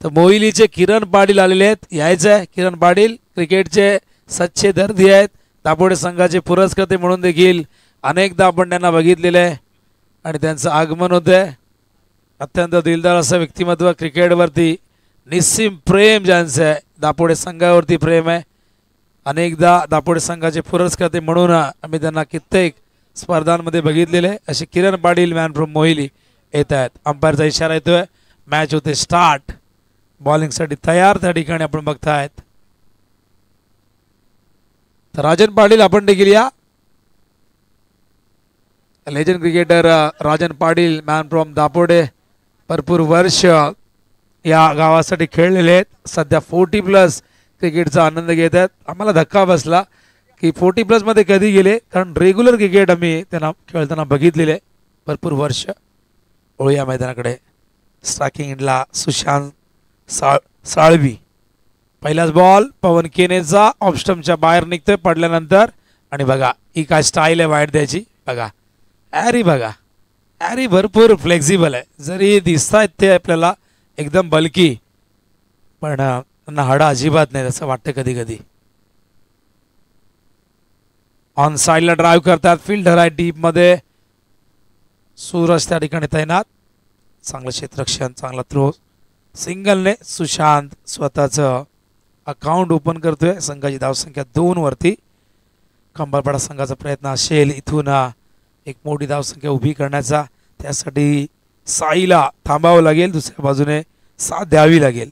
तर मोहिलीचे किरण पाटील आलेले आहेत, यायचं आहे. किरण पाटील क्रिकेटचे सच्चे दर्दी आहेत, दापोडे संघाचे पुरस्कर्ते म्हणून देखील अनेकदा आपण त्यांना बघितलेले आहे आणि त्यांचं आगमन होतं आहे. अत्यंत दिलदार असं व्यक्तिमत्व, क्रिकेटवरती निस्सीम प्रेम ज्यांचं आहे, दापोडे संघावरती प्रेम आहे. अनेकदा दापोडे संघाचे पुरस्कर्ते म्हणून आम्ही त्यांना कित्येक स्पर्धांमध्ये बघितलेले आहे. असे किरण पाटील मॅन फ्रॉम मोहिली येत आहेत. अंपायरचा इशारा येतोय, मॅच होते स्टार्ट. बॉलिंगसाठी तयार त्या ठिकाणी आपण बघतायत. तर राजन पाटील आपण देखील या. Legend cricketer Rajan Patil man from Dapode, भरपूर वर्ष या गावासाठी खेळलेले आहेत. सध्या 40+ क्रिकेटचा आनंद घेत आहेत. आम्हाला धक्का बसला की 40+ मध्ये कधी गेले, कारण रेग्युलर क्रिकेट आम्ही त्यांना खेळताना बघितलेले भरपूर वर्ष. ओळूया मैदानाकडे. स्ट्रायकिंग एंडला सुशांत साळवी. पहिलाच बॉल पवन केनेचा ऑफ स्टंपच्या बाहेर निघतोय पडल्यानंतर. आणि बघा ही काय स्टाईल आहे वाईट द्यायची. बघा ॲरी, बघा ॲरी भरपूर फ्लेक्झिबल आहे. जरी दिसतायत ते आपल्याला एकदम बल्की, पण त्यांना हाडं अजिबात नाही असं वाटतं कधी कधी. ऑन साईडला ड्राईव्ह करतात. फिल्डर आहे डीपमध्ये. सूरज त्या ठिकाणी तैनात. चांगलं क्षेत्ररक्षण, चांगला थ्रो. सिंगलने सुशांत स्वतःचं अकाउंट ओपन करतोय. संघाची धावसंख्या 2 वरती. कंबरपाडा संघाचा प्रयत्न असेल इथून एक मोठी धावसंख्या उभी करण्याचा. त्यासाठी साईला थांबावं लागेल, दुसऱ्या बाजूने साथ द्यावी लागेल.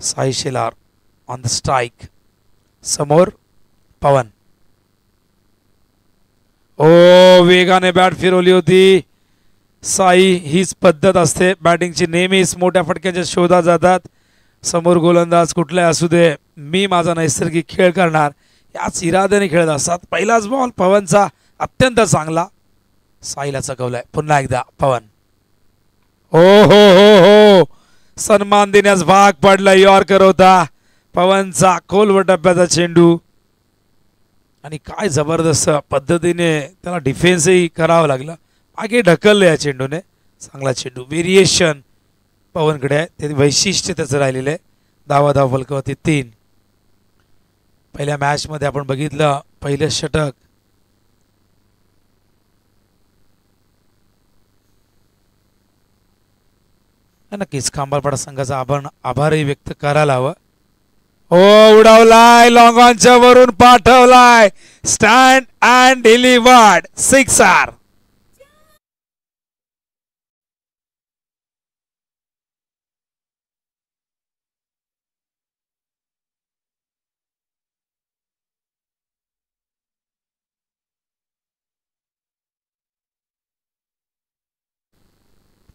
Sai Shelar on the strike. समोर पवन. ओ वेगाने बॅट फिरवली होती साई. हीच पद्धत असते बॅटिंगची, नेहमीच मोठ्या फटक्याच्या शोधात जातात. समोर गोलंदाज कुठलाही असू दे, मी माझा नैसर्गिक खेळ करणार याच इराद्याने खेळत असतात. पहिलाच बॉल पवनचा अत्यंत चांगला. साईला चकवलाय. पुन्हा एकदा पवन. हो हो हो हो, सन्मान देण्यास भाग पडला. यॉर्कर होता पवनचा, खोलवर टप्प्याचा चेंडू. आणि काय जबरदस्त पद्धतीने त्याला डिफेन्सही करावं लागलं. मागे ढकललं या चेंडूने. चांगला चेंडू. व्हेरिएशन पवनकडे आहे, ते वैशिष्ट्य त्याचं राहिलेलं आहे. धाव फलकावरती 3. पहिल्या मॅचमध्ये आपण बघितलं पहिलं षटक. नक्कीच खांबारपाडा संघाचा आभारही व्यक्त करायला हवं. हो उडवलाय, लॉंग ऑनच्या वरून पाठवलाय. Stand and delivered. 6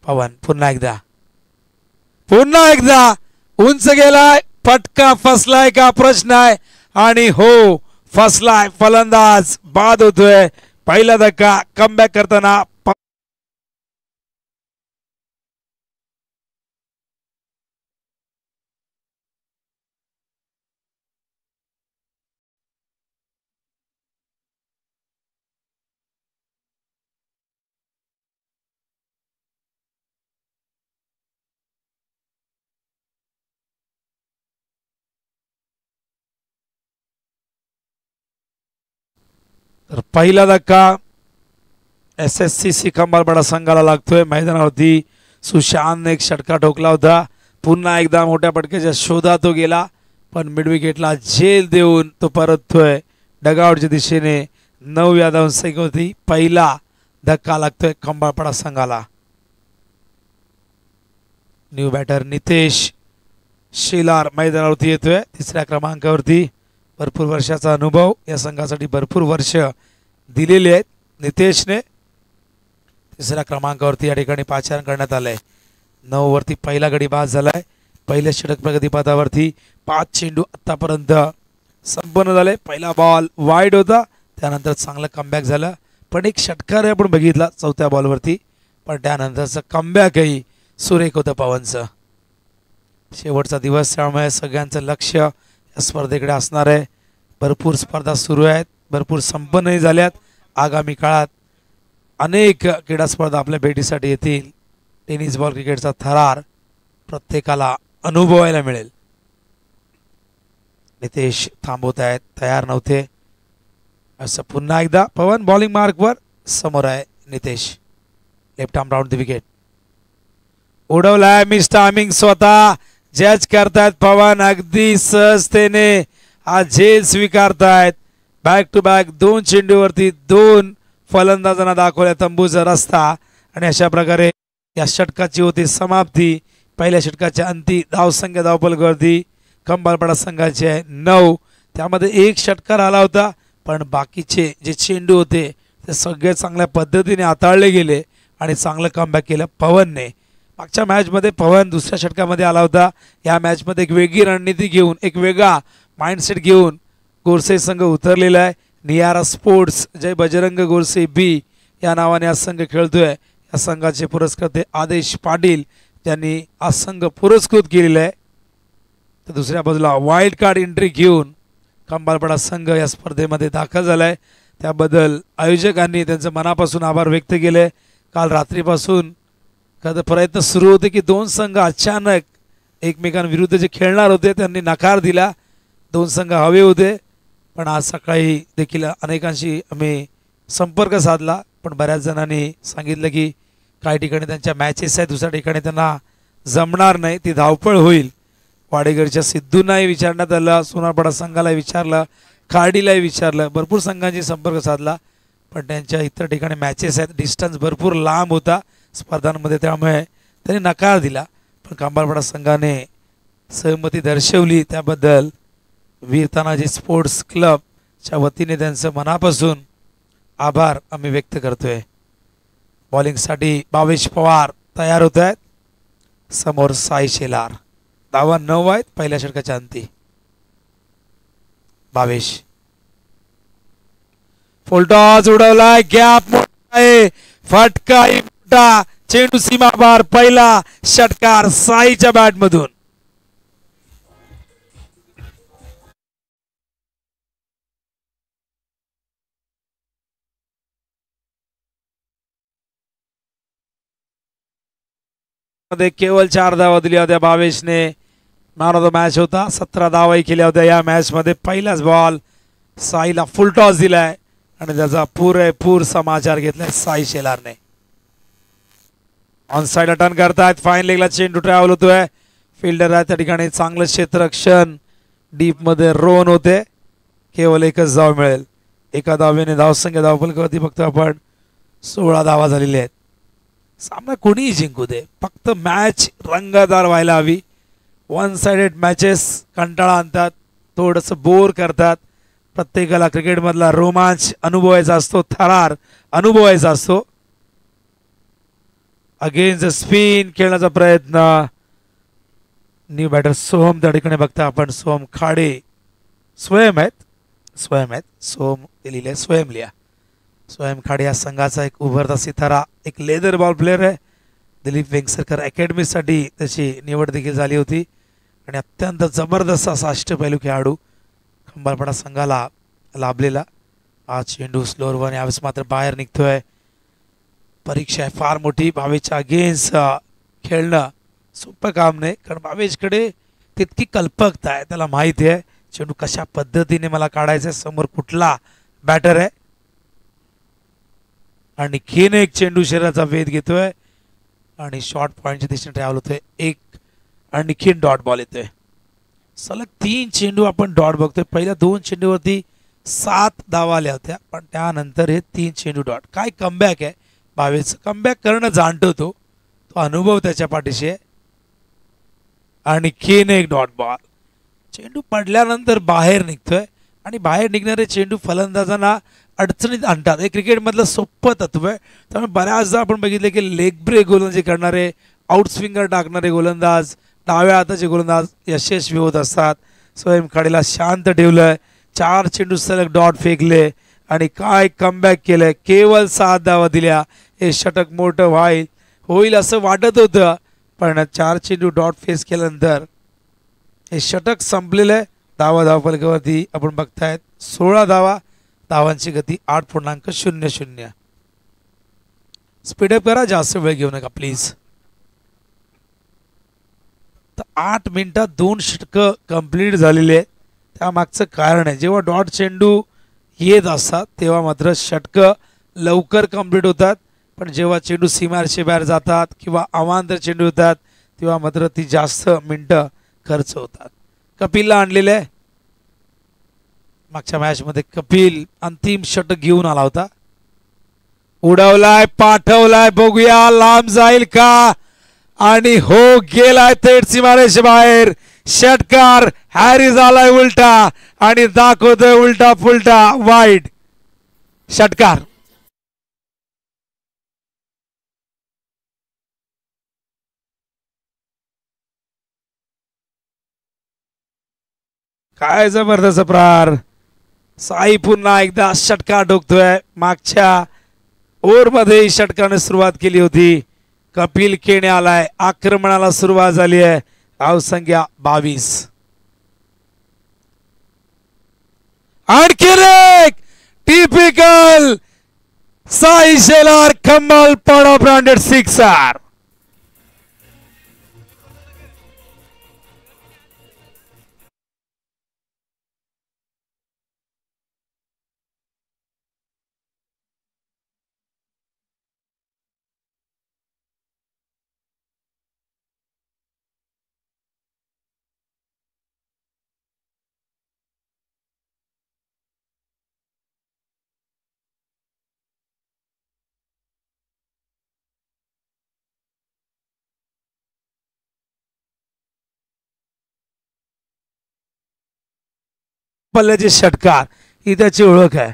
पवन. पुन्हा एकदा उंच गेलाय. फटका फसलाय का प्रश्न आहे. आणि हो फसलाय. फलंदाज बाद होतोय. पहिला धक्का. कमबॅक करताना तर पहिला धक्का SSCC खांबारपाडा संघाला लागतोय. मैदानावरती सुशांतने एक षटका ठोकला होता. पुन्हा एकदा मोठ्या पटक्याच्या शोधात तो गेला, पण मिडविकेटला झेल देऊन तो परततोय डगआउटच्या दिशेने. 9व्या धावसंख्येवरती पहिला धक्का लागतोय खांबारपाडा संघाला. न्यू बॅटर नितेश शेलार मैदानावरती येतोय 3ऱ्या क्रमांकावरती. भरपूर वर्षाचा अनुभव, या संघासाठी भरपूर वर्ष दिलेले आहेत नितेशने. 3ऱ्या क्रमांकावरती या ठिकाणी पाचारण करण्यात आलंय. 9 वरती पहिला गडी बाद झालाय. पहिल्या षटक प्रगतीपथावरती 5 चेंडू आतापर्यंत संपन्न झाले. पहिला बॉल वाईड होता, त्यानंतर चांगलं कमबॅक झालं. पण एक षटकार आपण बघितला 4थ्या बॉलवरती, पण त्यानंतरचं कमबॅकही सुरेख होतं पवनचं. शेवटचा दिवस त्यामुळे सगळ्यांचं लक्ष या स्पर्धेकडे असणार आहे. भरपूर स्पर्धा सुरू आहेत, भरपूर संपन्नही झाल्यात. आगामी काळात अनेक क्रीडा स्पर्धा आपल्या भेटीसाठी येतील. टेनिस बॉल क्रिकेटचा थरार प्रत्येकाला अनुभवायला मिळेल. नितेश थांबवत आहेत, तयार नव्हते. असं पुन्हा एकदा पवन बॉलिंग मार्कवर, समोर आहे Nitesh. Left arm round the wicket. उडवलाय मिस टायमिंग, स्वतः जज करतायत पवन अगदी सहजतेने. हा झेल स्वीकारतायत. बॅक टू बॅक 2 चेंडूवरती 2 फलंदाजांना दाखवल्या तंबूचा रस्ता. आणि अशा प्रकारे या षटकाची होती समाप्ती. पहिल्या षटकाच्या अंती धावसंख्या धावफलकावरती खंबाळपाडा संघाचे आहे 9. त्यामध्ये 1 षटकार आला होता, पण बाकीचे जे चेंडू होते ते सगळे चांगल्या पद्धतीने हाताळले गेले आणि चांगलं कमबॅक केलं पवनने. मागच्या मॅचमध्ये पवन दुसऱ्या षटकामध्ये आला होता. या मॅचमध्ये एक वेगळी रणनीती घेऊन, एक वेगळा माइंडसेट घेऊन गोरसे संघ उतरलेला आहे. नियारा स्पोर्ट्स जय बजरंग गोरसे बी या नावाने हा संघ खेळतोय. या संघाचे पुरस्कर्ते आदेश पाटील त्यांनी हा संघ पुरस्कृत केलेला आहे. तर दुसऱ्या बाजूला वाईल्ड कार्ड एंट्री घेऊन खंबाळपाडा संघ या स्पर्धेमध्ये दाखल झालाय. त्याबद्दल आयोजकांनी त्यांचं मनापासून आभार व्यक्त केले. काल रात्रीपासून प्रयत्न सुरू होते की 2 संघ अचानक एकमेकांविरुद्ध जे खेळणार होते त्यांनी नकार दिला. 2 संघ हवे होते, पण आज सकाळी देखील अनेकांशी आम्ही संपर्क साधला, पण बऱ्याच जणांनी सांगितलं की काही ठिकाणी त्यांच्या मॅचेस आहेत, दुसऱ्या ठिकाणी त्यांना जमणार नाही, ती धावपळ होईल. वाडेगरच्या सिद्धूंनाही विचारण्यात आलं, सोनारपाडा संघाला विचारलं, खार्डीलाही विचारलं, भरपूर संघांशी संपर्क साधला, पण त्यांच्या इतर ठिकाणी मॅचेस आहेत, डिस्टन्स भरपूर लांब होता स्पर्धांमध्ये, त्यामुळे त्यांनी नकार दिला. पण खंबाळपाडा संघाने सहमती दर्शवली. त्याबद्दल वीर तानाजी स्पोर्ट्स क्लबच्या वतीने त्यांचं मनापासून आभार आम्ही व्यक्त करतोय. बॉलिंगसाठी भावेश पवार तयार होत आहेत. समोर साई शेलार. धावा 9 आहेत पहिल्या षटकाच्या अंती. भावेश फुलटॉस उडवलाय, गॅप मोठा आहे, फटका मोठा, चेंडू सीमा पार, पहिला षटकार साईच्या बॅट मधून. केवळ 4 धावा दिल्या होत्या भावेशने. मॅन ऑफ द मॅच होता. 17 धावाही केल्या होत्या या मॅच मध्ये. पहिलाच बॉल साईला फुल टॉस दिलाय आणि त्याचा पुरेपूर समाचार घेतलाय साई शेलारने. ऑन साइड टर्न करतायत. फाईन लेगला चेंडू ट्रॅव्हल होतोय. फिल्डर आहे त्या ठिकाणी, चांगलं क्षेत्ररक्षण, डीप मध्ये रोन होते. केवळ 1च धाव मिळेल. एका धावेने धावसंख्या धावफलकावरती फक्त आपण 16 धावा झालेल्या आहेत. सामना कोणीही जिंकू दे, फक्त मॅच रंगतदार व्हायला हवी. 1 साइडेड मॅचेस कंटाळा आणतात, थोडंसं बोर करतात. प्रत्येकाला क्रिकेटमधला रोमांच अनुभवायचा असतो, थरार अनुभवायचा असतो. अगेन्स्ट स्पिन खेळण्याचा प्रयत्न. न्यू बॅटर सोहम त्या ठिकाणी बघता आपण. सोहम खाडे स्वयं आहेत सोहम लिहिले, स्वयं लिहा. स्वयं खाडे या संघाचा एक उभरता सितारा, एक लेदर बॉल प्लेअर आहे. दिलीप वेंगसरकर अकॅडमीसाठी त्याची निवड देखील झाली होती आणि अत्यंत जबरदस्त असा अष्टपैलू खेळाडू खंबाळपाडा संघाला लाभलेला. आज चेंडू स्लोअरवर, यावेळेस मात्र बाहेर निघतोय. परीक्षा आहे फार मोठी. भावेशच्या अगेन्स्ट खेळणं सोपं काम नाही, कारण भावेशकडे तितकी कल्पकता आहे. त्याला माहिती आहे चेंडू कशा पद्धतीने मला काढायचा आहे, समोर कुठला बॅटर आहे. आणि खीन एक चेंडू शरीराचा वेध घेतोय आणि शॉर्ट पॉइंटच्या दिशेने ट्रॅव्हल होतोय. एक आणखीन डॉट बॉल येतोय. सलग 3 चेंडू आपण डॉट बघतोय. पहिल्या 2 चेंडूवरती 7 धावा आल्या होत्या, पण त्यानंतर हे 3 चेंडू डॉट. काय कमबॅक आहे भावेशचं. कमबॅक करणं जाणतो तो अनुभव त्याच्या पाठीशी आहे. आणखीन एक डॉट बॉल. चेंडू पडल्यानंतर बाहेर निघतोय आणि बाहेर निघणारे चेंडू फलंदाजांना अडचणीत आणतात. हे क्रिकेटमधलं सोपं तत्व आहे. त्यामुळे बऱ्याचदा आपण बघितले की लेग ब्रेक गोलंदाजी करणारे, आउटस्विंगर टाकणारे गोलंदाज, डाव्या हाताचे गोलंदाज यशस्वी होत असतात. स्वयं खाडीला शांत ठेवलंय. 4 चेंडू सलग डॉट फेकले आणि काय कमबॅक केलंय. केवळ 7 धावा दिल्या. हे षटक मोठं होईल असं वाटत होतं, पण 4 चेंडू डॉट फेस केल्यानंतर हे षटक संपलेलं आहे. धावफलकावरती आपण बघतायत 16 धावा. धावांची गती 8.00. स्पीडअप करा, जास्त वेळ घेऊ नका प्लीज. 8 मिनिटात 2 षटकं कंप्लीट झालेली आहे. त्यामागचं कारण आहे जेव्हा डॉट चेंडू येत असतात तेव्हा मात्र षटकं लवकर कंप्लीट होतात, पण जेव्हा चेंडू सीमारेषे बाहेर जातात किंवा अवांतर चेंडू होतात तेव्हा मात्र ती जास्त मिनिटं खर्च होतात. कपिलला आणलेलं आहे. मागच्या मॅचमध्ये कपिल अंतिम षटक घेऊन आला होता. उडवलाय, पाठवलाय, बघूया लांब जाईल का, आणि हो गेलाय थेट सीमारेषे बाहेर. षटकार हॅरी झालाय उलटा आणि दाखवतोय उलटा पुलटा वाईड षटकार. काय जबरदस्त प्रहार. साई पुन्हा एकदा षटकार ठोकतोय. मागच्या ओव्हरमध्ये षटकाने सुरुवात केली होती. कपिल खेळणे आलाय. आक्रमणाला सुरुवात झाली आहे. धावसंख्या 22. आणखी एक टिपिकल साई शेलार कमाल पडा ब्रँडेड सिक्सर. पल्ल्याचे षटकार ही त्याची ओळख आहे.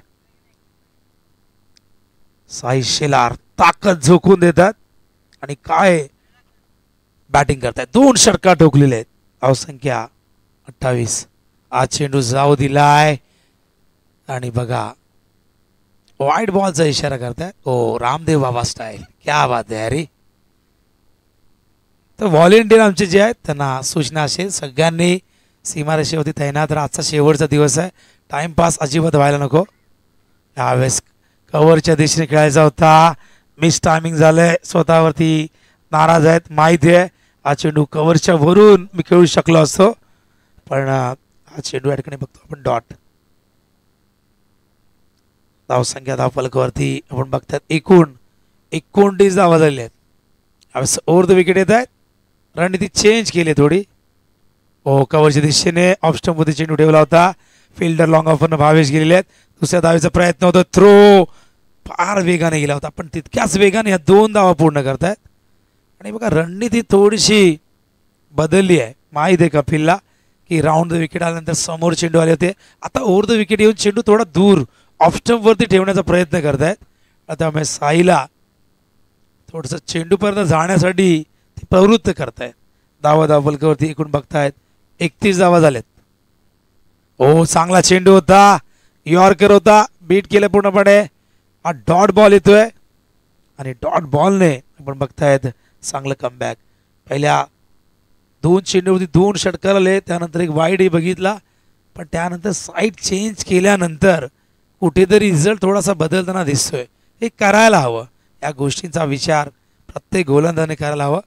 साई शेलार ताकद झोकून देतात आणि काय बॅटिंग करतायत. 2 षटकार ठोकलेले आहेत. धावसंख्या 28. आज चेंडू जाऊ दिलाय आणि बघा वाईट बॉलचा इशारा करताय. ओ रामदेव बाबा स्टाईल, क्या बात आहे अरे. तर व्हॉलेंटियर आमचे जे आहेत त्यांना सूचना असेल सगळ्यांनी सीमारेषेवरती तैनात राहा. आजचा शेवटचा दिवस आहे. टाइमपास अजिबात व्हायला नको. यावेळेस कव्हरच्या दिशेने खेळायचा होता. मिस टायमिंग झालंय. स्वतःवरती नाराज आहेत माहिती आहे. हा चेंडू कव्हरच्या वरून मी खेळू शकलो असतो, पण हा चेंडू या ठिकाणी बघतो आपण डॉट. धावसंख्या धावफलकावरती आपण बघतात एकूण 29 धावा झालेल्या आहेत. यावेळेस ओव्हर द विकेट येत आहेत. रणनीती चेंज केली थोडी. ओ कव्हरच्या दिशेने ऑफस्टंपवरती चेंडू ठेवला होता. फिल्डर लॉंग ऑफरनं भावेश गेलेले आहेत. दुसऱ्या धावेचा प्रयत्न होता. थ्रो फार वेगाने गेला होता, पण तितक्याच वेगाने या 2 धावा पूर्ण करतायत. आणि बघा रणनीती थोडीशी बदलली आहे. माहीत आहे कपिलला की राऊंड द विकेट आल्यानंतर समोर चेंडू आले होते. आता ओव्हर द विकेट येऊन चेंडू थोडा दूर ऑफस्टंपवरती ठेवण्याचा प्रयत्न करतायत. त्यामुळे साईला थोडंसं चेंडूपर्यंत जाण्यासाठी ते प्रवृत्त करतायत. धावफलकावरती एकूण बघतायत 31 धावा झालेत. ओ चांगला चेंडू होता. यॉर्कर होता. बीट केलं पूर्णपणे. हा डॉट बॉल येतोय आणि डॉट बॉलने आपण बघतायत चांगलं कमबॅक. पहिल्या 2 चेंडूवरती 2 षटकार आले. त्यानंतर एक वाईडही बघितला, पण त्यानंतर साईड चेंज केल्यानंतर कुठेतरी रिझल्ट थोडासा बदलताना दिसतोय. हे करायला हवं. या गोष्टींचा विचार प्रत्येक गोलंदाजाने करायला हवं,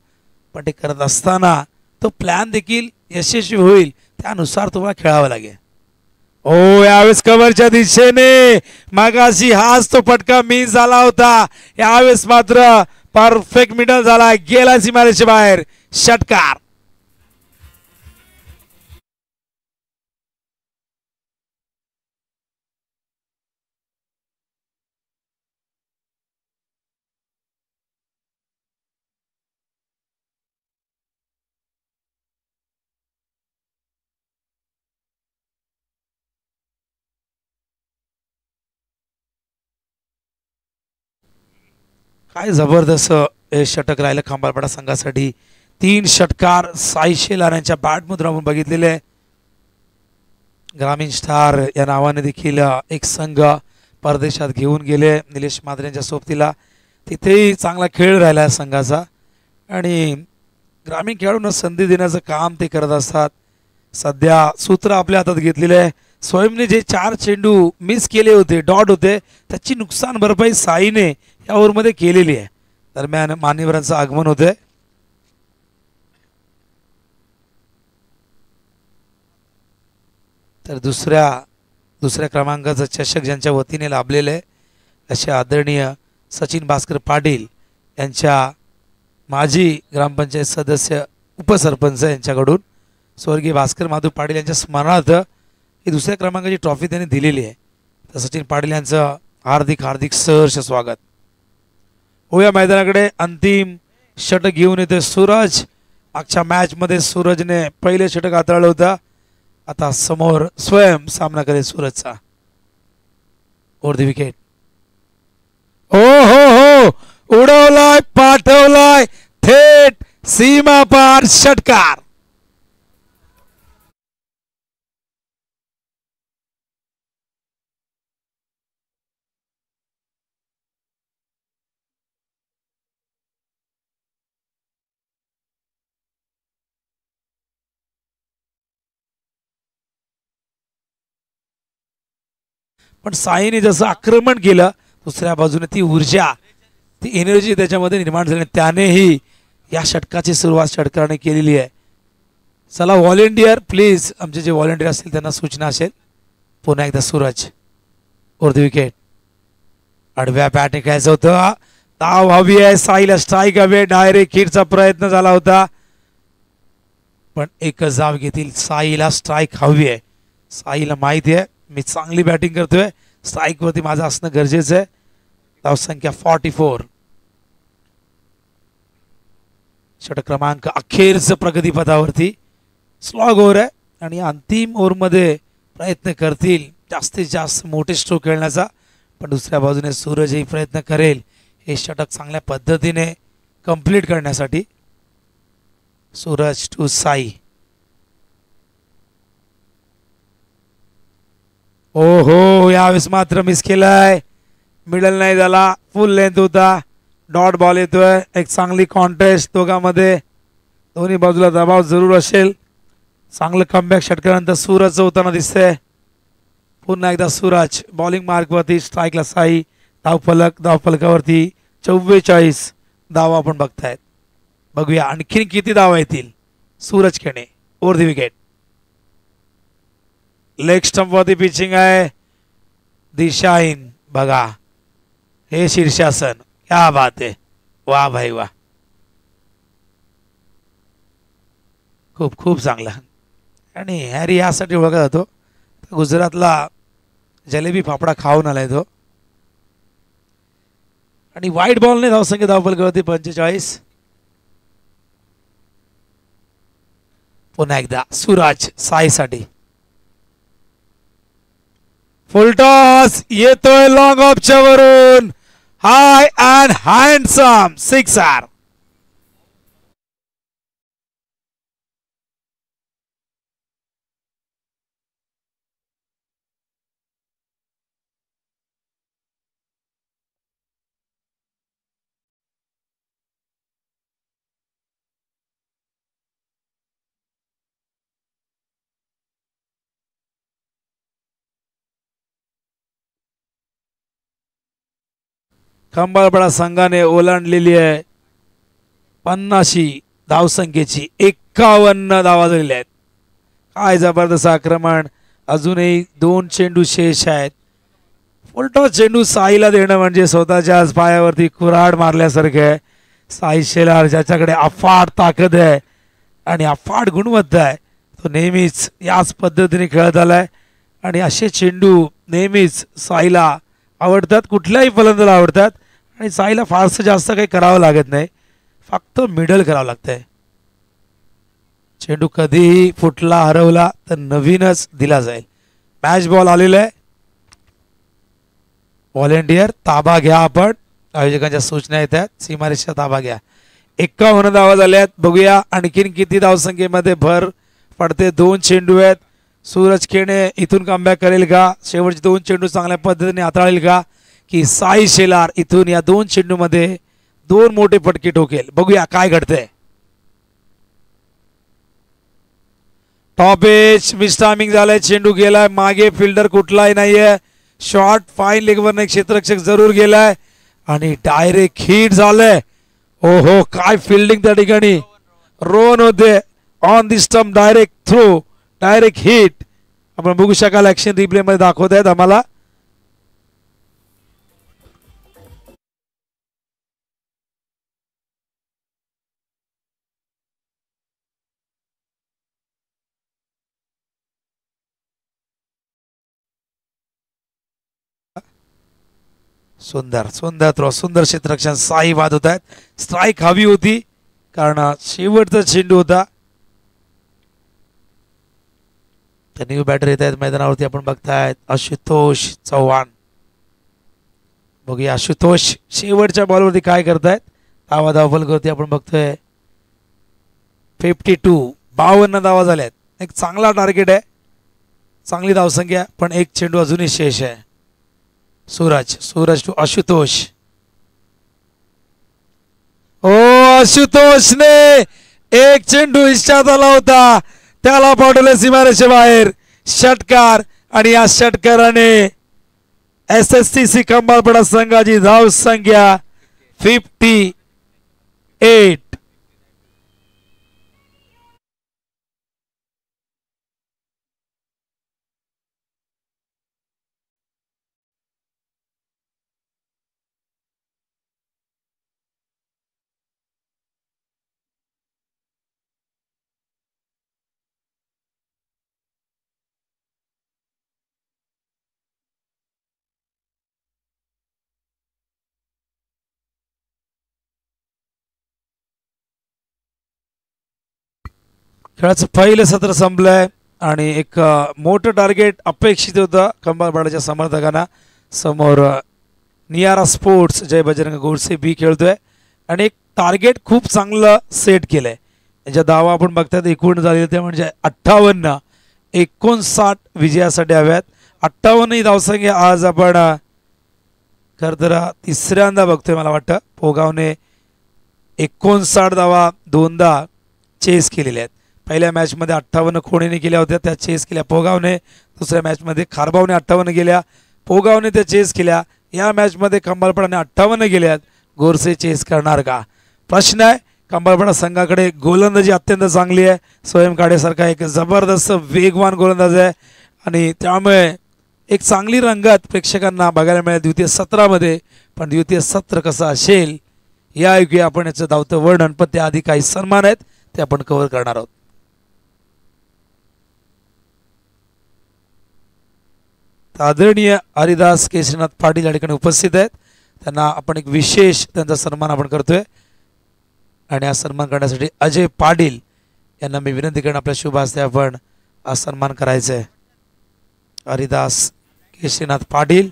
पण ते करत असताना तो प्लॅन देखील यशस्वी होईल त्यानुसार तुम्हाला खेळावं लागेल. ओ यावेळेस कव्हरच्या दिशेने मागाशी हाच तो फटका मिस झाला होता. यावेळेस मात्र परफेक्ट मिडल झाला. गेला सीमारेषे बाहेर. षटकार. काय जबरदस्त हे षटक राहिलं खंबाळपाडा संघासाठी. 3 षटकार साई शेलार यांच्या बॅटमधून आपण बघितलेले आहे. ग्रामीण स्टार या नावाने देखील एक संघ परदेशात घेऊन गेले निलेश मात्रे यांच्या सोबतीला. तिथेही चांगला खेळ राहिला आहे संघाचा आणि ग्रामीण खेळाडूंना संधी देण्याचं काम ते करत असतात. सध्या सूत्र आपल्या हातात घेतलेले आहे. स्वयंने जे 4 चेंडू मिस केले होते, डॉट होते, त्याची नुकसान भरपाई साईने या ओव्हरमध्ये केलेली आहे. दरम्यान मान्यवरांचं आगमन होतंय. तर दुसऱ्या क्रमांकाचा चषक ज्यांच्या वतीने लाभलेले आहे असे आदरणीय सचिन भास्कर पाटील यांच्या माजी ग्रामपंचायत सदस्य उपसरपंच यांच्याकडून स्वर्गीय भास्कर माधव पाटील यांच्या स्मरणार्थ ही दुसऱ्या क्रमांकाची ट्रॉफी त्यांनी दिलेली आहे. तर सचिन पाटील यांचं हार्दिक हार्दिक सहर्ष स्वागत. होया मैदानाकडे. अंतिम षटक घेऊन येते सूरज. मागच्या मॅचमध्ये सूरजने पहिले षटक हाताळलं होतं. आता समोर स्वयं सामना करेल सूरजचा. Over the wicket. हो हो हो उडवलाय पाठवलाय थेट सीमा पार षटकार. पण साईने जसं आक्रमण केलं दुसऱ्या बाजूने ती ऊर्जा ती एनर्जी त्याच्यामध्ये निर्माण झाली. त्यानेही या षटकाची सुरुवात षटकाने केलेली आहे. चला व्हॉलेंटियर प्लीज, आमचे जे व्हॉलेंटियर असतील त्यांना सूचना असेल. पुन्हा एकदा सूरज. Over the wicket. आडव्या बॅटने खेळायचं होतं. धाव हवी आहे. साईला स्ट्राईक हवे. डायरेक्ट हिटचा प्रयत्न झाला होता पण एकच धाव घेतील. साईला स्ट्राईक हवी आहे. साईला माहिती आहे मी चांगली बॅटिंग करतोय, स्ट्राईक वरती माझं असणं गरजेचं आहे. धावसंख्या 44. षटक क्रमांक अखेरचं प्रगतीपथावरती. स्लॉग ओव्हर आहे आणि अंतिम ओव्हरमध्ये प्रयत्न करतील जास्तीत जास्त मोठे स्ट्रोक खेळण्याचा. पण दुसऱ्या बाजूने सूरजही प्रयत्न करेल हे षटक चांगल्या पद्धतीने कंप्लीट करण्यासाठी. सूरज टू साई. ओ हो यावेळेस मात्र मिस केलाय. मिडल नाही झाला, फुल लेंथ होता. डॉट बॉल येतोय. एक चांगली कॉन्टेस्ट दोघांमध्ये. दोन्ही बाजूला दबाव जरूर असेल. चांगलं कमबॅक षटकानंतर सूरज होताना दिसतंय. पुन्हा एकदा सूरज बॉलिंग मार्कवरती. स्ट्राईकला साई. धावफलकावरती 44 धावा आपण बघतायत. बघूया आणखीन किती धावा येतील सूरज खेळणे. Over the wicket. Leg stump वरती पिचिंग आहे. दिशाहीन बघा हे शीर्षासन. क्या बात आहे. वाह भाई वाह. खूप खूप चांगला. आणि हॅरी यासाठी ओळखला जातो गुजरातला जलेबी फाफडा खाऊन आलाय तो. आणि वाईट बॉलने धावसंख्या धावफलकावरती 45. पुन्हा एकदा सूरज साईसाठी. फुलटॉस येतोय लॉंग ऑफच्या वरून. हाय अँड हँडसम सिक्सर. खंबाळपडा संघाने ओलांडलेली आहे 50 धावसंख्येची. 51 धावा झालेल्या आहेत. काय जबरदस्त आक्रमण. अजूनही 2 चेंडू शेष आहेत. फुलटॉस चेंडू साईला देणं म्हणजे स्वतःच्याच पायावरती कुऱ्हाड मारल्यासारखं आहे. साई शेलार ज्याच्याकडे अफाट ताकद आहे आणि अफाट गुणवत्ता आहे तो नेहमीच याच पद्धतीने खेळत आलाय. आणि असे चेंडू नेहमीच साईला आवडतात. कुठल्याही फलंदाजाला आवडतात. आणि साईला फारसं जास्त काही करावं लागत नाही. फक्त मिडल करावं लागतंय. चेंडू कधीही फुटला हरवला तर नवीनच दिला जाईल. मॅच बॉल आलेला आहे. व्हॉलेंटियर ताबा घ्या. आपण आयोजकांच्या सूचना येत आहेत. सीमारेषा ताबा घ्या. 51 धावा झाल्यात. बघूया आणखीन किती धावसंख्येमध्ये भर पडते. 2 चेंडू आहेत. सूरज खेळणे इथून कमबॅक करेल का. शेवटचे 2 चेंडू चांगल्या पद्धतीने हाताळेल का की साई शेलार इथून या 2 चेंडूमध्ये 2 मोठे फटके ठोकेल. बघूया काय घडतंय. टॉप एज मिस टायमिंग झालंय. चेंडू गेलाय मागे. फिल्डर कुठलाही नाहीये. शॉर्ट फाईन लेगवरने क्षेत्ररक्षक जरूर गेलाय आणि डायरेक्ट हिट झालंय. ओहो काय फिल्डिंग त्या ठिकाणी. रोन होते on the stump. Direct throw direct hit आपण बघू शकाल ऍक्शन रिप्ले मध्ये दाखवत आहेत आम्हाला. सुंदर सुंदर थ्रो, सुंदर क्षेत्ररक्षण. साई बाद होत आहेत. स्ट्राईक हवी होती कारण शेवटचा चेंडू होता. न्यू बॅटर येत आहेत मैदानावरती. आपण बघतायत आशुतोष चव्हाण. बघूया आशुतोष शेवटच्या बॉलवरती काय करतायत. धावा धावफलकावरती आपण बघतोय 52, 52 धावा झाल्यात. एक चांगला टार्गेट आहे, चांगली धावसंख्या, पण एक चेंडू अजूनही शेष आहे. सूरज, सूरज टू आशुतोष. ओ आशुतोषने एक चेंडू इष्टात आला होता, त्याला पाठवले सीमारेषे बाहेर. षटकार आणि या षटकाराने SSTC खंबाळपाडा संघाची धाव संख्या 58. खेळाचं पहिलं सत्र संपलंय आणि एक मोठं टार्गेट अपेक्षित होतं खंबाळपाड्याच्या समर्थकांना. समोर नियारा स्पोर्ट्स जय बजरंग गोडसे बी खेळतोय आणि एक टार्गेट खूप चांगलं सेट केलंय. याच्या धावा आपण बघतात एकूण झालेले ते म्हणजे 58, 59 विजयासाठी हव्यात. 58 ही धावसंख्या आज आपण खरं तर तिसऱ्यांदा बघतोय. मला वाटतं पोगावने 59 धावा दोनदा चेस केलेल्या आहेत. पहिल्या मॅचमध्ये 58 खोणेने केल्या होत्या, त्या चेस केल्या पोगावने. दुसऱ्या मॅचमध्ये खारबावने 58 केल्या, पोगावने त्या चेस केल्या. या मॅचमध्ये खंबाळपाडाने 58 केल्यात. गोरसे चेस करणार का प्रश्न आहे. खंबाळपाडा संघाकडे गोलंदाजी अत्यंत चांगली आहे. स्वयं काडेसारखा एक जबरदस्त वेगवान गोलंदाज आहे आणि त्यामुळे एक चांगली रंगत प्रेक्षकांना बघायला मिळेल द्वितीय सत्रामध्ये. पण द्वितीय सत्र कसं असेल या ऐकूया आपण याचं धावतं वर्णन. पण त्याआधी काही सन्मान आहेत ते आपण कव्हर करणार आहोत. आदरणीय हरिदास केशरीनाथ पाटील या ठिकाणी उपस्थित आहेत. त्यांना आपण एक विशेष त्यांचा सन्मान आपण करतोय आणि हा सन्मान करण्यासाठी अजय पाटील यांना मी विनंती करेन आपल्या शुभ हस्ते आपण हा सन्मान करायचा आहे. हरिदास केशरीनाथ पाटील.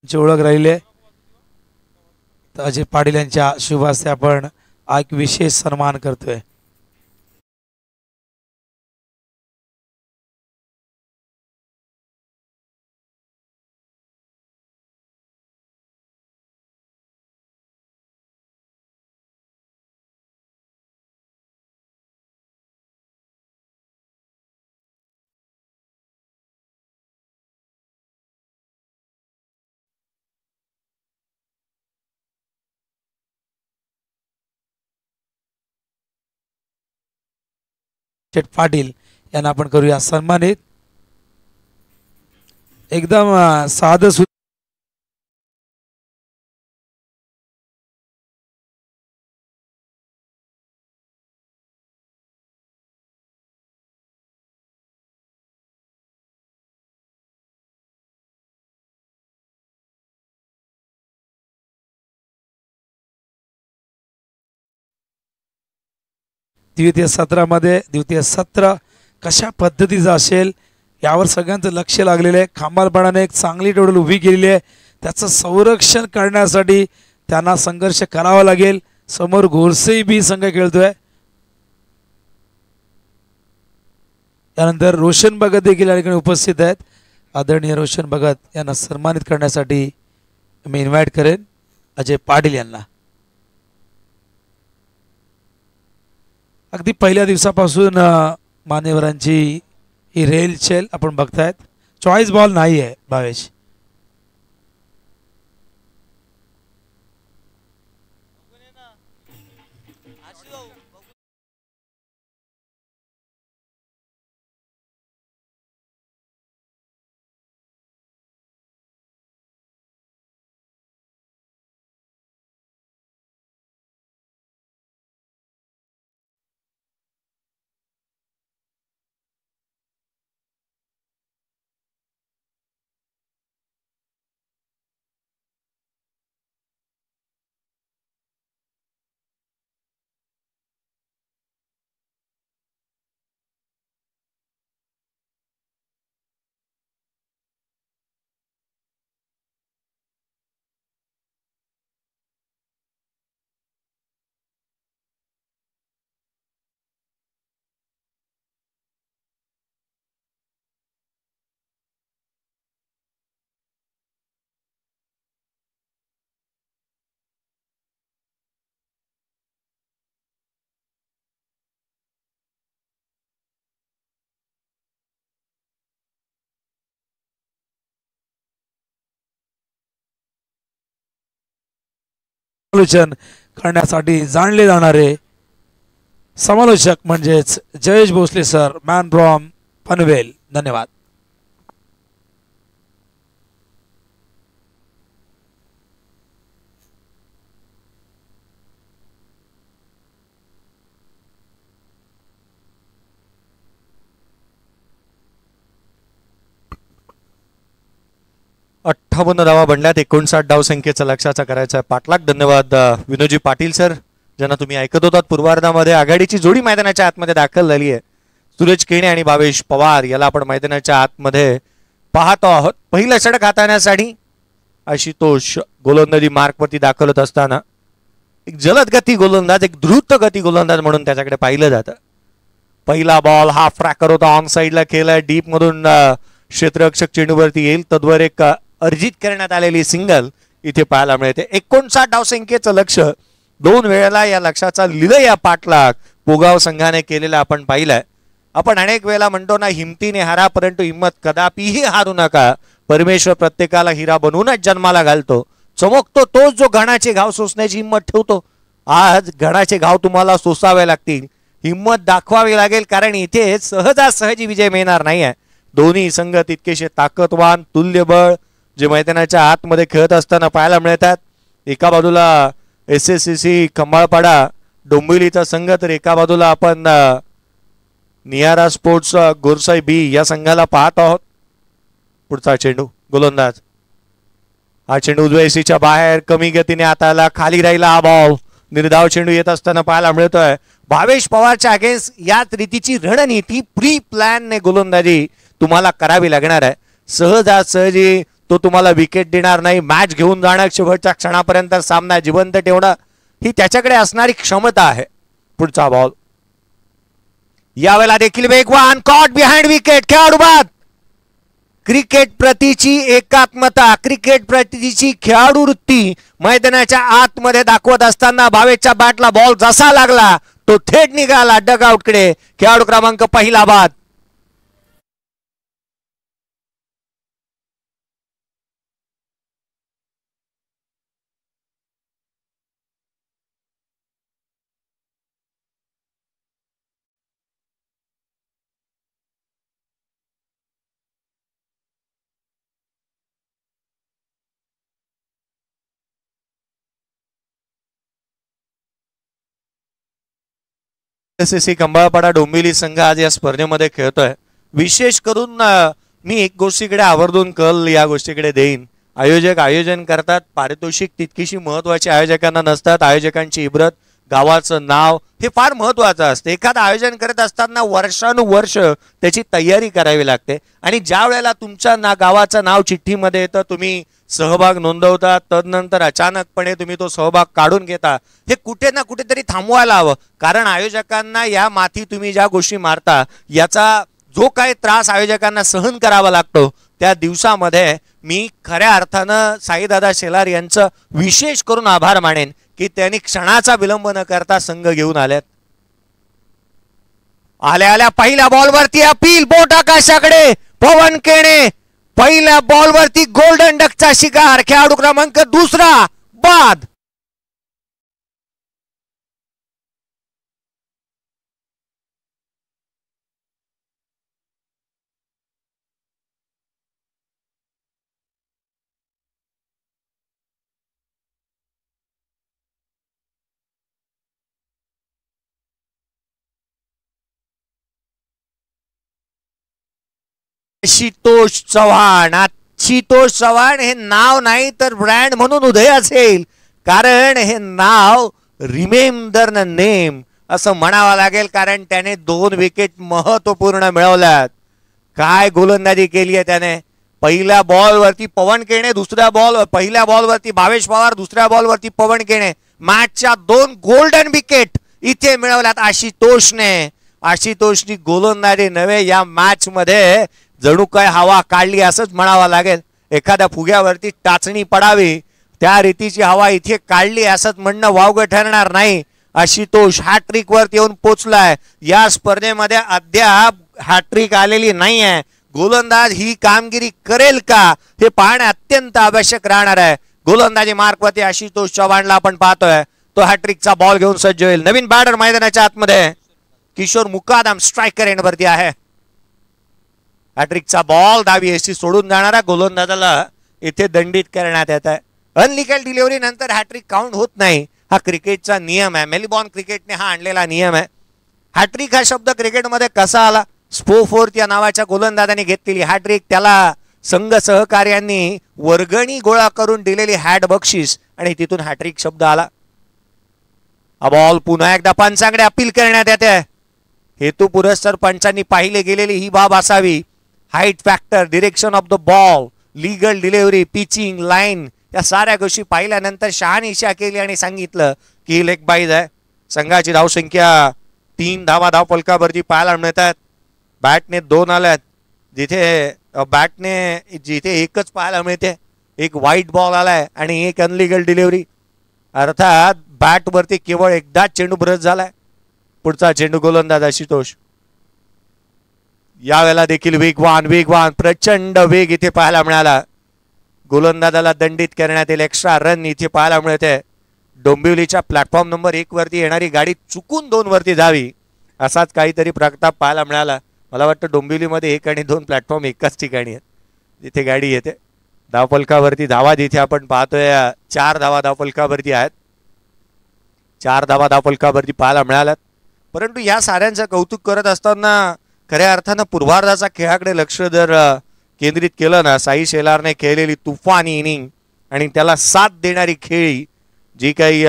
ची ओळख राहिले तर अजय पाटील यांच्या शुभ हस्ते आपण हा एक विशेष सन्मान करतोय. पाटील यांना आपण करूया सन्मानित. एकदम साधं द्वितीय सत्रामध्ये द्वितीय सत्र कशा पद्धतीचं असेल यावर सगळ्यांचं लक्ष लागलेलं आहे. खंबाळपाडाने एक चांगली टोडल उभी केलेली आहे. त्याचं संरक्षण करण्यासाठी त्यांना संघर्ष करावा लागेल. समोर गोरसे बी संघ खेळतोय. त्यानंतर रोशन भगत देखील या ठिकाणी उपस्थित आहेत. आदरणीय रोशन भगत यांना सन्मानित करण्यासाठी मी इन्व्हाइट करेन अजय पाटील यांना. अगदी पहिल्या दिवसापासून मान्यवरांची ही रेलचेल आपण बघतायत. चॉईस बॉल नाही आहे भावेश. समालोचन करण्यासाठी जाणले जाणारे समालोचक म्हणजेच Jayesh Bhosale sir, man from Panvel. धन्यवाद. अठ्ठावन्न धावा बनल्यात. 59 धावसंख्येचा लक्षाचा करायचा पाठलाग. धन्यवाद विनोदजी पाटील सर, ज्यांना तुम्ही ऐकत होतात. पूर्वार्धामध्ये आघाडीची जोडी मैदानाच्या आतमध्ये दाखल झाली आहे. सूरज केणे आणि भावेश पवार याला आपण मैदानाच्या आतमध्ये पाहतो आहोत. पहिलं षटक हाताळण्यासाठी आशुतोष गोलंदाजी मार्कवरती दाखल होत असताना एक जलद गती गोलंदाज, एक द्रुत गती गोलंदाज म्हणून त्याच्याकडे पाहिलं जातं. पहिला बॉल हाफ ट्रॅकर होता, ऑन साईडला केलाय. डीप मधून क्षेत्ररक्षक चेंडूवरती येईल. तद्वर एक अर्जित करण्यात आलेली सिंगल इथे पाहायला मिळते. 59 धावसंख्येचं लक्ष 2 वेळेला या लक्षाचा लिलय या पाठलाग पोगाव संघाने केलेला आपण पाहिलाय. आपण अनेक वेळेला म्हणतो ना, हिमतीने हारा परंतु हिम्मत कदापिही हारू नका. परमेश्वर प्रत्येकाला हिरा बनवूनच जन्माला घालतो. चमकतो तोच जो घणाचे घाव सोसण्याची हिंमत ठेवतो. आज घणाचे घाव तुम्हाला सोसावे लागतील, हिंमत दाखवावी लागेल, कारण इथे सहजासहजी विजय मिळणार नाही आहे. दोन्ही संघ तितकेसे ताकदवान, तुल्यबळ जे मैदानाच्या आतमध्ये खेळत असताना पाहायला मिळतात. एका बाजूला SSCC खंबाळपाडा डोंबिवलीचा संघ, तर एका बाजूला आपण नियारा स्पोर्ट्स गोरसाई बी या संघाला पाहत आहोत. पुढचा चेंडू गोलंदाज, हा चेंडू उजव्या बाहेर कमी गतीने हाताला खाली राहिला. हा बॉल निर्धाव चेंडू येत असताना पाहायला मिळतोय. भावेश पवारच्या अगेन्स्ट याच रीतीची रणनीती प्री प्लॅन ने गोलंदाजी तुम्हाला करावी लागणार आहे. सहजासहजी तो तुम्हाला विकेट देणार नाही. मॅच घेऊन जाणं, शेवटच्या क्षणापर्यंत सामना जिवंत ठेवणं ही त्याच्याकडे असणारी क्षमता आहे. पुढचा बॉल यावेळेला देखील वेगवान, कॉट बिहाइंड विकेट, खेळाडू बाद. क्रिकेट प्रतीची एकात्मता, क्रिकेट प्रतीची खेळाडू वृत्ती मैदानाच्या आतमध्ये दाखवत असताना भावेशच्या बॅटला बॉल जसा लागला तो थेट निघाला डगआउटकडे. खेळाडू क्रमांक पहिला बाद. SSC खंबाळपाडा डोंबिवली संघ आज या स्पर्धेमध्ये खेळतोय. विशेष करून मी एक गोष्टीकडे आवर्जून कल या गोष्टीकडे देईन. आयोजक आयोजन करतात, पारितोषिक तितकीशी महत्वाची आयोजकांना नसतात. आयोजकांची इब्रत, गावाचं नाव हे फार महत्वाचं असते. एखादं आयोजन करत असताना वर्षानुवर्ष त्याची तयारी करावी लागते आणि ज्या वेळेला तुमच्या गावाचं नाव चिठ्ठीमध्ये येतं, तुम्ही सहभाग नोंदवता, तदनंतर अचानकपणे तुम्ही तो सहभाग काढून घेता, हे कुठे ना कुठेतरी थांबवायला हवं. कारण आयोजकांना या माथी तुम्ही ज्या गोष्टी मारता याचा जो काही त्रास आयोजकांना सहन करावा लागतो, त्या दिवसामध्ये मी खऱ्या अर्थानं साईदादा शेलार यांचं विशेष करून आभार मानेन की त्यांनी क्षणाचा विलंब न करता संघ घेऊन आल्यात. आल्या आल्या पहिल्या बॉलवरती अपील, बोट आकाशाकडे, पवन केणे पहिल्या बॉलवरती गोल्डन डकचा शिकार. खेळाडू क्रमांक दुसरा बाद. आशुतोष चव्हाण. आशुतोष चव्हाण हे नाव नाही तर ब्रँड म्हणून उदय असेल, कारण हे नाव रिमेंबर द नेम असं म्हणावं लागेल, कारण त्याने 2 विकेट महत्वपूर्ण मिळवल्यात. काय गोलंदाजी केली आहे त्याने. पहिल्या बॉलवरती पवन केणे, पहिल्या बॉलवरती भावेश पवार, दुसऱ्या बॉलवरती पवन केणे. मॅचच्या 2 गोल्डन विकेट इथे मिळवल्यात आशुतोषने. आशुतोषनी गोलंदाजी नव्हे, या मॅच मध्ये जणू काय हवा काढली असंच म्हणावं लागेल. एखाद्या फुग्यावरती टाचणी पडावी त्या रीतीची हवा इथे काढली असंच म्हणणं वावगं ठरणार नाही. आशुतोष हॅट्रिक वरती येऊन पोचलाय. या स्पर्धेमध्ये अद्याप हॅट्रिक आलेली नाही आहे. गोलंदाज ही कामगिरी करेल का हे पाहणे अत्यंत आवश्यक राहणार आहे. गोलंदाजी मार्कवरती आशुतोष चव्हाणला आपण पाहतोय, तो हॅट्रिकचा बॉल घेऊन सज्ज होईल. नवीन बॅटर मैदानाच्या आतमध्ये किशोर मुकादम स्ट्रायकर एंडवरती आहे. हॅट्रिकचा बॉल डावी एसी सोडून जाणारा गोलंदाजाला इथे दंडित करण्यात येत आहे. अनलिगल डिलिव्हरी नंतर हॅट्रिक काउंट होत नाही, हा क्रिकेटचा नियम आहे. मेलबॉर्न क्रिकेटने हा आणलेला नियम आहे. हॅट्रिक हा शब्द क्रिकेटमध्ये कसा आला? स्पोफोर्थ या नावाच्या गोलंदाजाने घेतलेली हॅट्रिक, त्याला संघ सहकार्यांनी वर्गणी गोळा करून दिलेली हॅट बक्षीस आणि तिथून हॅट्रिक शब्द आला. हा बॉल पुन्हा एकदा पंचांकडे अपील करण्यात येते. हेतू पुरस्सर पंचांनी पाहिले गेलेली ही बाब असावी. Height factor, direction of the ball, legal delivery, pitching line, या साऱ्या गोष्टी पाहिल्यानंतर शहानिशा केली आणि सांगितलं की लेग बाईज आहे. संघाची धावसंख्या 3 धावा धाव फलकावरती पाहायला मिळतात. बॅटने 2 आल्यात, जिथे एकच पाहायला मिळते. एक व्हाईट बॉल आलाय आणि एक अनलिगल डिलिव्हरी. अर्थात बॅट वरती केवळ एकदाच चेंडू ब्रश झालाय. पुढचा चेंडू गोलंदाज आशुतोष. यावेळेला देखील वेगवान प्रचंड वेग इथे पाहायला मिळाला. गोलंदाजाला दंडित करण्यात येईल. एक्स्ट्रा रन इथे पाहायला मिळते. डोंबिवलीच्या प्लॅटफॉर्म नंबर 1 वरती येणारी गाडी चुकून 2 वरती जावी असाच काहीतरी प्रताप पाहायला मिळाला. मला वाटतं डोंबिवलीमध्ये 1 आणि 2 प्लॅटफॉर्म एकाच ठिकाणी आहेत जिथे गाडी येते. धावफलकावरती धावा जिथे आपण पाहतोय 4 धावा धावफलकावरती आहेत. 4 धावा धावफलकावरती पाहायला मिळाल्यात. परंतु या साऱ्यांचं कौतुक करत असताना खऱ्या अर्थानं पूर्वार्धाचा खेळाकडे लक्ष जर केंद्रित केलं ना, साई शेलारने खेळलेली तुफानी इनिंग आणि त्याला साथ देणारी खेळी जी काही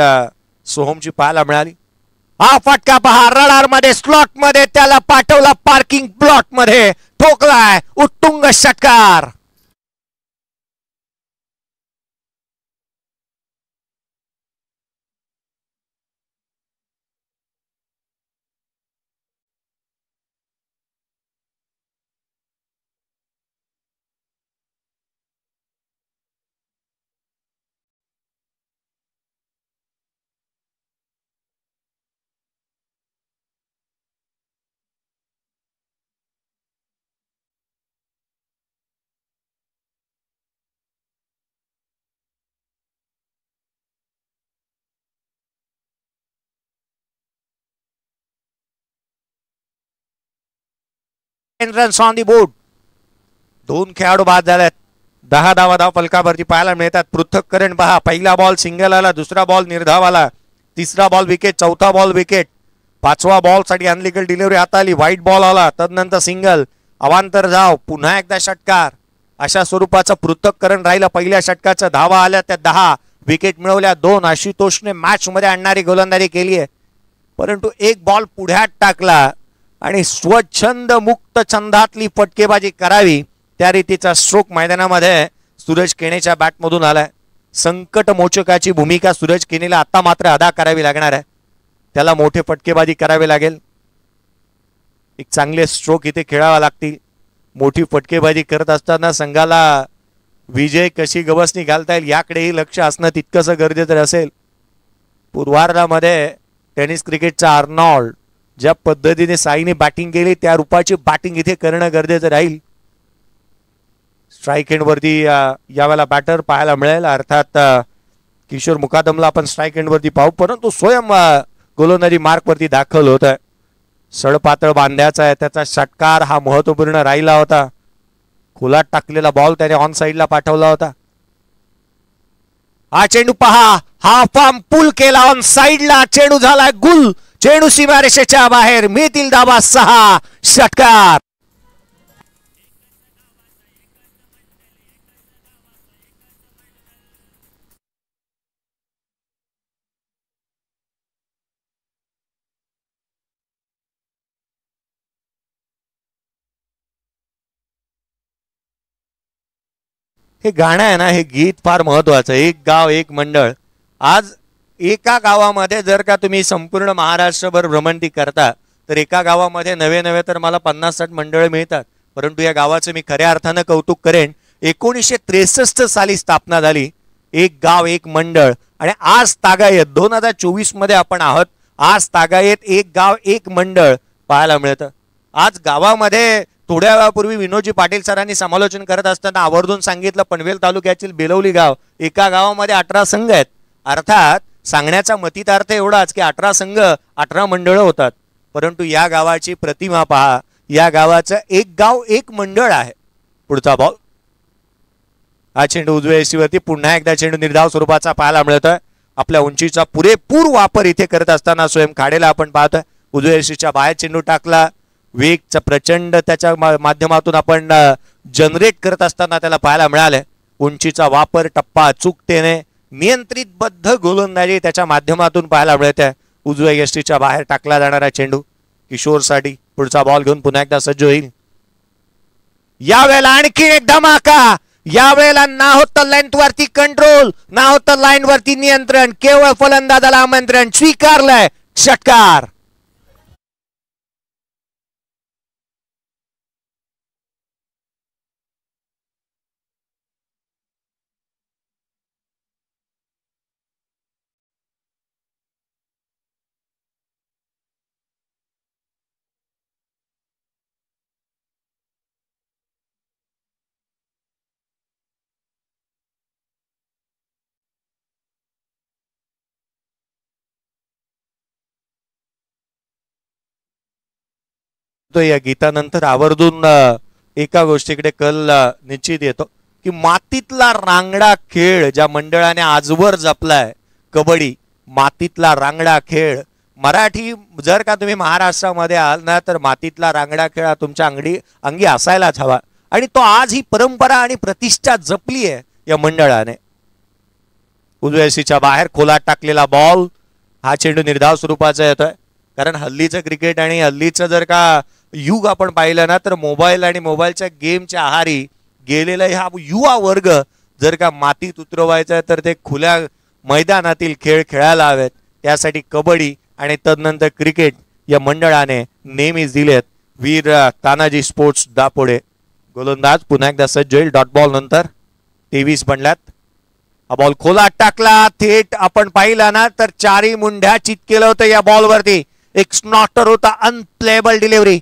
सोहमची पाहायला मिळाली. हा फटका पहा, रडार मध्ये स्लॉट मध्ये त्याला पाठवला पार्किंग प्लॉट मध्ये, ठोकलाय उत्तुंग षटकार. Runs on the board. 2 खेळाडू बाद झालेत. 10 धावा धाव फलकावरती पाहायला मिळतात. पृथक्करण पहा, पहिला बॉल सिंगल आला, दुसरा बॉल निर्धाव आला, तिसरा बॉल विकेट, चौथा बॉल विकेट, 5वा बॉल साठी अनलिगल डिलिव्हरी हात आली, व्हाईट बॉल आला, तदनंतर सिंगल, अवांतर धाव, पुन्हा एकदा षटकार. अशा स्वरूपाचं पृथक्करण राहिलं. पहिल्या षटकाच्या धावा आल्या त्या 10, विकेट मिळवल्या 2. आशुतोषने मॅच मध्ये आणणारी गोलंदाजी केली आहे, परंतु एक बॉल पुढ्यात टाकला आणि स्वच्छंद मुक्त छंदातली फटकेबाजी करावी त्या रीतीचा स्ट्रोक मैदानामध्ये सूरज केणेच्या बॅटमधून आलाय. संकट मोचकाची भूमिका सूरज केणेला आता मात्र अदा करावी लागणार आहे. त्याला मोठे फटकेबाजी करावे लागेल. एक चांगले स्ट्रोक इथे खेळावा लागतील. मोठी फटकेबाजी करत असताना संघाला विजय कशी गवसणी घालता येईल याकडेही लक्ष असणं तितकंसं गरजेचं असेल. पूर्वार्धामध्ये टेनिस क्रिकेटचा आर्नॉल्ड ज्या पद्धतीने साईने बॅटिंग केली त्या रूपाची बॅटिंग इथे करणं गरजेचं राहील. स्ट्राईक एंडवरती यावेळेला बॅटर पाहायला मिळेल. अर्थात किशोर मुकादमला आपण स्ट्राईक एंडवरती पाहू, परंतु स्वयं गोलंदाजी मार्कवरती दाखल होत आहे. सडपातळ बांध्याचा आहे त्याचा षटकार हा महत्वपूर्ण राहिला होता. खोलात टाकलेला बॉल त्याने ऑन साइडला पाठवला होता. हा चेंडू पहा, हा फॉर्म पुल केला ऑन साइडला, चेंडू झालाय गुल. चेंडू सीमारेषेच्या बाहेर, मिळतील धावा 6. षटकार. हे गाणं आहे ना, हे गीत फार महत्वाचं. एक गाव एक मंडळ. आज एका गावामध्ये जर का तुम्ही संपूर्ण महाराष्ट्रभर भ्रमंती करता तर एका गावामध्ये नवे नवे तर मला 50-60 मंडळ मिळतात. परंतु या गावाचं मी खऱ्या अर्थानं कौतुक करेन. 1963 साली स्थापना झाली. एक गाव एक मंडळ आणि आज तागायत 2024 मध्ये आपण आहोत. आज तागायत एक गाव एक मंडळ पाहायला मिळतं. आज गावामध्ये थोड्या वेळापूर्वी विनोदजी पाटील सरांनी समालोचन करत असताना आवर्जून सांगितलं पनवेल तालुक्यातील बेलवली गाव, एका गावामध्ये 18 संघ आहेत. अर्थात सांगण्याचा मतितार्थ एवढाच की 18 संघ 18 मंडळ होतात. परंतु या गावाची प्रतिमा पहा. या गावाचं एक गाव एक मंडळ आहे. पुढचा बॉल. हा चेंडू उजव्या यष्टीवरती पुन्हा एकदा चेंडू निर्धाव स्वरूपाचा पाहायला मिळतोय. आपल्या उंचीचा पुरेपूर वापर इथे करत असताना स्वयं खाडेला आपण पाहतोय. उजव्या यष्टीच्या बाहेर चेंडू टाकला. वेगचा प्रचंड त्याच्या माध्यमातून आपण जनरेट करत असताना त्याला पाहायला मिळाले. उंचीचा वापर, टप्पा अचूकतेने नियंत्रित बद्ध गोलंदाजी त्याच्या माध्यमातून पाहायला मिळते. उजव्या यष्टीच्या बाहेर टाकला जाणारा चेंडू किशोरसाठी. पुढचा बॉल घेऊन पुन्हा एकदा सज्ज होईल. यावेळेला आणखी एक धमाका. यावेळेला ना होतं लेंथ वरती कंट्रोल, ना होतं लाईन वरती नियंत्रण, केवळ फलंदाजाला आमंत्रण स्वीकारलंय. षटकार. तो या गीतानंतर आवर्जून एका गोष्टीकडे कल निश्चित येतो की मातीतला रांगडा खेळ ज्या मंडळाने आजवर जपलाय, कबड्डी मातीतला रांगडा खेळ. मराठी जर का तुम्ही महाराष्ट्रामध्ये आल ना तर मातीतला रांगडा खेळ हा तुमच्या अंगी असायलाच हवा. आणि तो आज ही परंपरा आणि प्रतिष्ठा जपली आहे या मंडळाने. उजव्या यष्टीच्या बाहेर खोलात टाकलेला बॉल. हा चेंडू निर्धाव स्वरूपाचा येतोय. कारण हल्लीचं क्रिकेट आणि हल्लीचं जर का युग आपण पाहिलं ना तर मोबाईल आणि मोबाईलच्या गेमच्या आहारी गेलेला हा युवा वर्ग जर का मातीत उतरवायचा आहे तर ते खुल्या मैदानातील खेळ खेळायला हवेत. त्यासाठी कबड्डी आणि तदनंतर क्रिकेट या मंडळाने नेहमीच दिलेत. वीर तानाजी स्पोर्ट्स दापोडे. गोलंदाज पुन्हा एकदा सज्ज होईल. डॉट बॉल नंतर 23 बनल्यात. हा बॉल खोलात टाकला. थेट आपण पाहिला ना तर चारी मुंड्या चित केलं होतं या बॉल वरती. एक स्नॉटर होता. Unplayable delivery.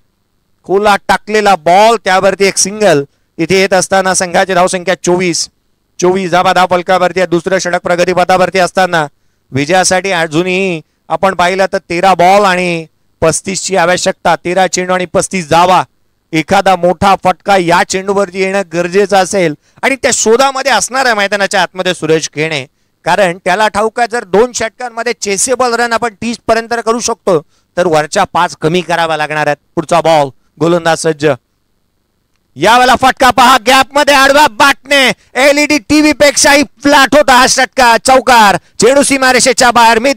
खोलात टाकलेला बॉल त्यावरती एक सिंगल. इथे येत असताना संघाची धावसंख्या 24 धाव फलकावरती. दुसरं षटक प्रगतीपथावरती असताना विजयासाठी अजूनही आपण पाहिलं तर 13 बॉल आणि 35 ची आवश्यकता. 13 चेंडू आणि 35 धावा. एखादा मोठा फटका या चेंडूवरती येणं गरजेचं असेल आणि त्या शोधामध्ये असणार आहे मैदानाच्या आतमध्ये सूरज केणे. कारण त्याला ठाऊक आहे जर 2 षटकांमध्ये चेसेबल रन आपण 30 पर्यंत करू शकतो तर वरच्या 5 कमी करावा लागणार आहेत. पुढचा बॉल. गोलंदाज सज्ज. यावेळेला फटका पहा. गॅप मध्ये आडवा बॅटने एलईडी टीव्ही पेक्षाही फ्लॅट होता हा षटकार. चौकार. चेंडू सीमारेषेच्या बाहेर. मी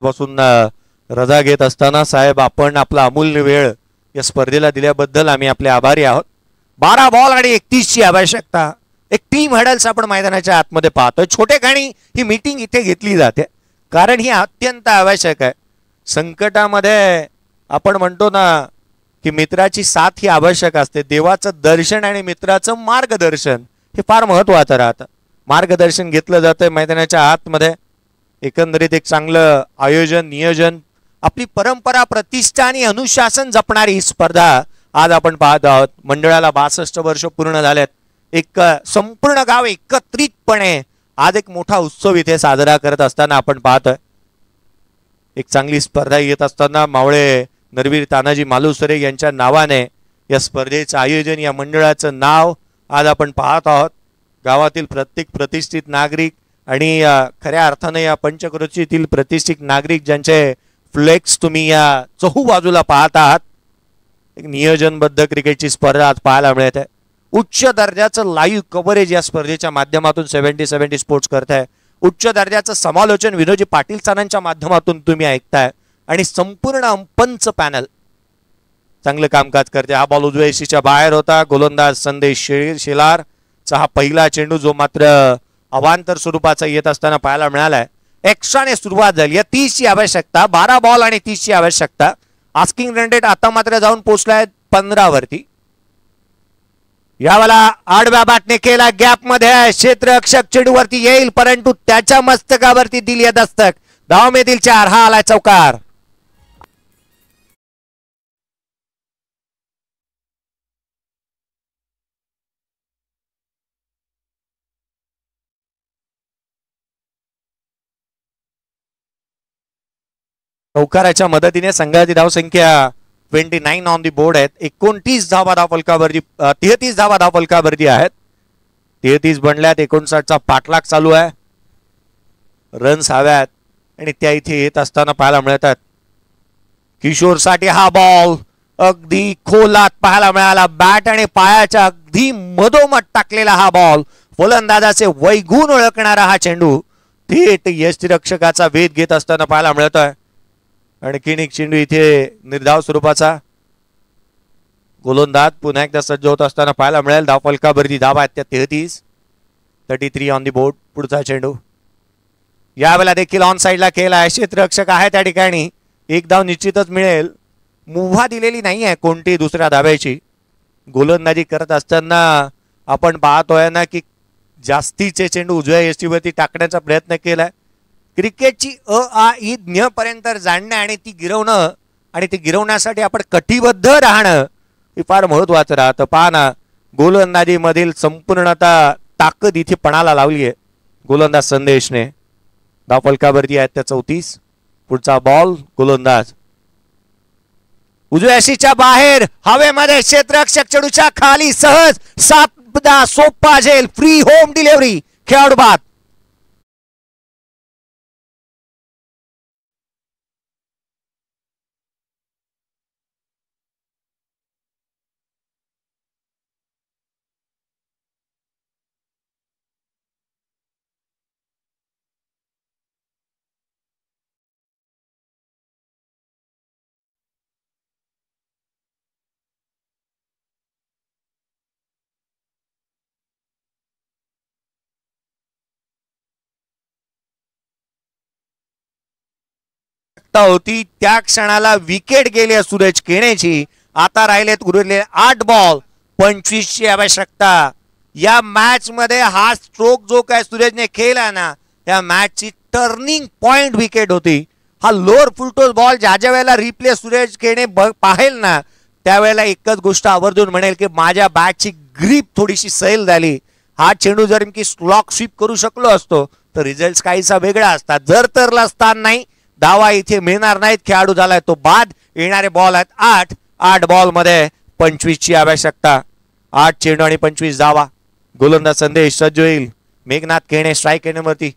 पासून रजा घेत असताना साहेब आपण आपला अमूल्य वेळ या स्पर्धेला दिल्याबद्दल आम्ही आपले आभारी आहोत. 12 बॉल आणि 31 ची आवश्यकता. एक टीम हडल्स आपण मैदानाच्या आतमध्ये पाहतोय. छोटेखानी ही मीटिंग इथे घेतली जाते कारण ही अत्यंत आवश्यक आहे. संकटामध्ये आपण म्हणतो ना की मित्राची साथ ही आवश्यक असते. देवाचं दर्शन आणि मित्राचं मार्गदर्शन हे फार महत्वाचं राहतं. मार्गदर्शन घेतलं जातंय मैदानाच्या आतमध्ये. एकंदरीत एक चांगलं आयोजन नियोजन आपली परंपरा प्रतिष्ठा आणि अनुशासन जपणारी ही स्पर्धा आज आपण पाहत आहोत. मंडळाला 62 वर्ष पूर्ण झालेत. एक संपूर्ण गाव एकत्रितपणे आज एक मोठा उत्सव इथे साजरा करत असताना आपण पाहतोय. एक चांगली स्पर्धा येत असताना मावळे नरवीर तानाजी मालुसरे यांच्या नावाने या स्पर्धेचं आयोजन या मंडळाचं नाव आज आपण पाहत आहोत. गावातील प्रत्येक प्रतिष्ठित नागरिक आणि खऱ्या अर्थाने या पंचक्रोशीतील प्रतिष्ठित नागरिक ज्यांचे फ्लेक्स तुम्ही या चहू बाजूला पाहत आहात. एक नियोजनबद्ध क्रिकेटची स्पर्धा आज पाहायला मिळते. उच्च दर्जाचं लाईव्ह कव्हरेज या स्पर्धेच्या माध्यमातून 70-70 स्पोर्ट्स करताय. उच्च दर्जाचं समालोचन विनोजी पाटील सरांच्या माध्यमातून तुम्ही ऐकताय आणि संपूर्ण अंपंच पॅनल चांगलं कामकाज करते. हा बॉल उजव्या यशीच्या बाहेर होता. गोलंदाज संदेश शेलारचा हा पहिला चेंडू जो मात्र अवांतर स्वरूपाचा येत असताना पाहायला मिळालाय. एक्स्ट्राने सुरुवात झाली. 30 ची आवश्यकता. 12 बॉल आणि 30 ची आवश्यकता. आस्किंग रन रेट आता मात्र जाऊन पोहोचलाय 15 वरती. यावेळेला आडव्या बॅटने केला गॅप मध्ये क्षेत्ररक्षक चेंडूवरती येईल परंतु त्याच्या मस्तकावरती दिली दस्तक. धावमेतील 4. हा आलाय चौकार. चौकाराच्या मदतीने संघाची धावसंख्या 29 ऑन दी बोर्ड आहेत. 29 धावा धावफलकावरती 33 धावा धावफलकावरती आहेत. 33 बनल्यात. 59चा पाठलाग चालू आहे. रन्स हव्यात आणि त्या इथे येत असताना पाहायला मिळतात. किशोरसाठी हा बॉल अगदी खोलात पाहायला मिळाला. बॅट आणि पायाच्या अगदी मधोमध टाकलेला हा बॉल. फलंदाजाचे वैगुण ओळखणारा हा चेंडू थेट यष्टिरक्षकाचा वेध घेत असताना पाहायला मिळतोय. आणखीन एक चेंडू इथे निर्धाव स्वरूपाचा. गोलंदाज पुन्हा एकदा सज्ज होत असताना पाहायला मिळेल. धावफलकावरती धावा आहेत त्या 33 ऑन दी बोर्ड. पुढचा चेंडू यावेळेला देखील ऑन साइडला केला. क्षेत्ररक्षक आहे त्या ठिकाणी. एक धाव निश्चितच मिळेल. मुभा दिलेली नाही आहे कोणती दुसऱ्या धाव्याची. गोलंदाजी करत असताना आपण पाहतोय ना की जास्तीचे चेंडू उजव्या यष्टीवरती टाकण्याचा प्रयत्न केलाय. क्रिकेटची आ इ ज्ञ पर्यंत जाणणं आणि ती गिरवणं आणि ती गिरवण्यासाठी आपण कटिबद्ध राहणं हे फार महत्वाचं राहतं. पहा ना गोलंदाजी मधील संपूर्णता ताकद इथे पणाला लावली आहे गोलंदाज संदेशने. धावफलकावरती आहेत त्या 34. पुढचा बॉल गोलंदाज उजव्या यशीच्या बाहेर हवेमध्ये क्षेत्ररक्षक चेंडूच्या खाली सहज साधा सोपा झेल फ्री होम डिलिव्हरी. खेळाडू बाद. होती त्या क्षणाला विकेट गेली सूरज केणेची. आता राहिलेत उरलेले 8 बॉल 25 ची आवश्यकता. या मॅच मध्ये हा स्ट्रोक जो काय सूरजने खेळला ना त्या मॅच ची टर्निंग पॉइंट विकेट होती. हा लोअर फुलटोस बॉल ज्या ज्या वेळेला रिप्ले सूरज केणे पाहेल ना त्यावेळेला एकच गोष्ट आवर्जून म्हणेल की माझ्या बॅटची ग्रीप थोडीशी सैल झाली. हा चेंडू जर मी स्लॉक स्वीप करू शकलो असतो तर रिझल्ट काहीसा वेगळा असतात. जर तरला स्थान नाही धावा इथे मिळणार नाहीत. खेळाडू झालाय तो बाद. येणारे बॉल आहेत 8 बॉल मध्ये 25 ची आवश्यकता. 8 चेंडू आणि 25 धावा. गोलंदाज संदेश सज्ज होईल. मेघनाथ केणे स्ट्राईक येण्यावरती.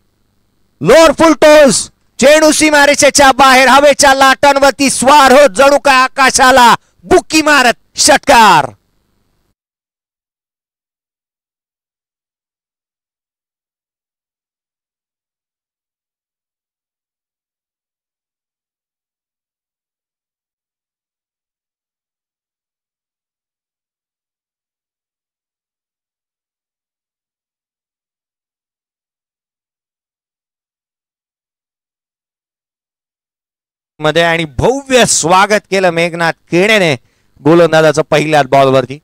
लोअर फुल टोस चेंडू सीमारेषेच्या बाहेर हवेच्या लाटांवरती स्वार होत जणू काय आकाशाला बुकी मारत षटकार. मध्ये आणि भव्य स्वागत केलं मेघनाथ केणेने गोलंदाजाचं पहिल्याच बॉलवरती.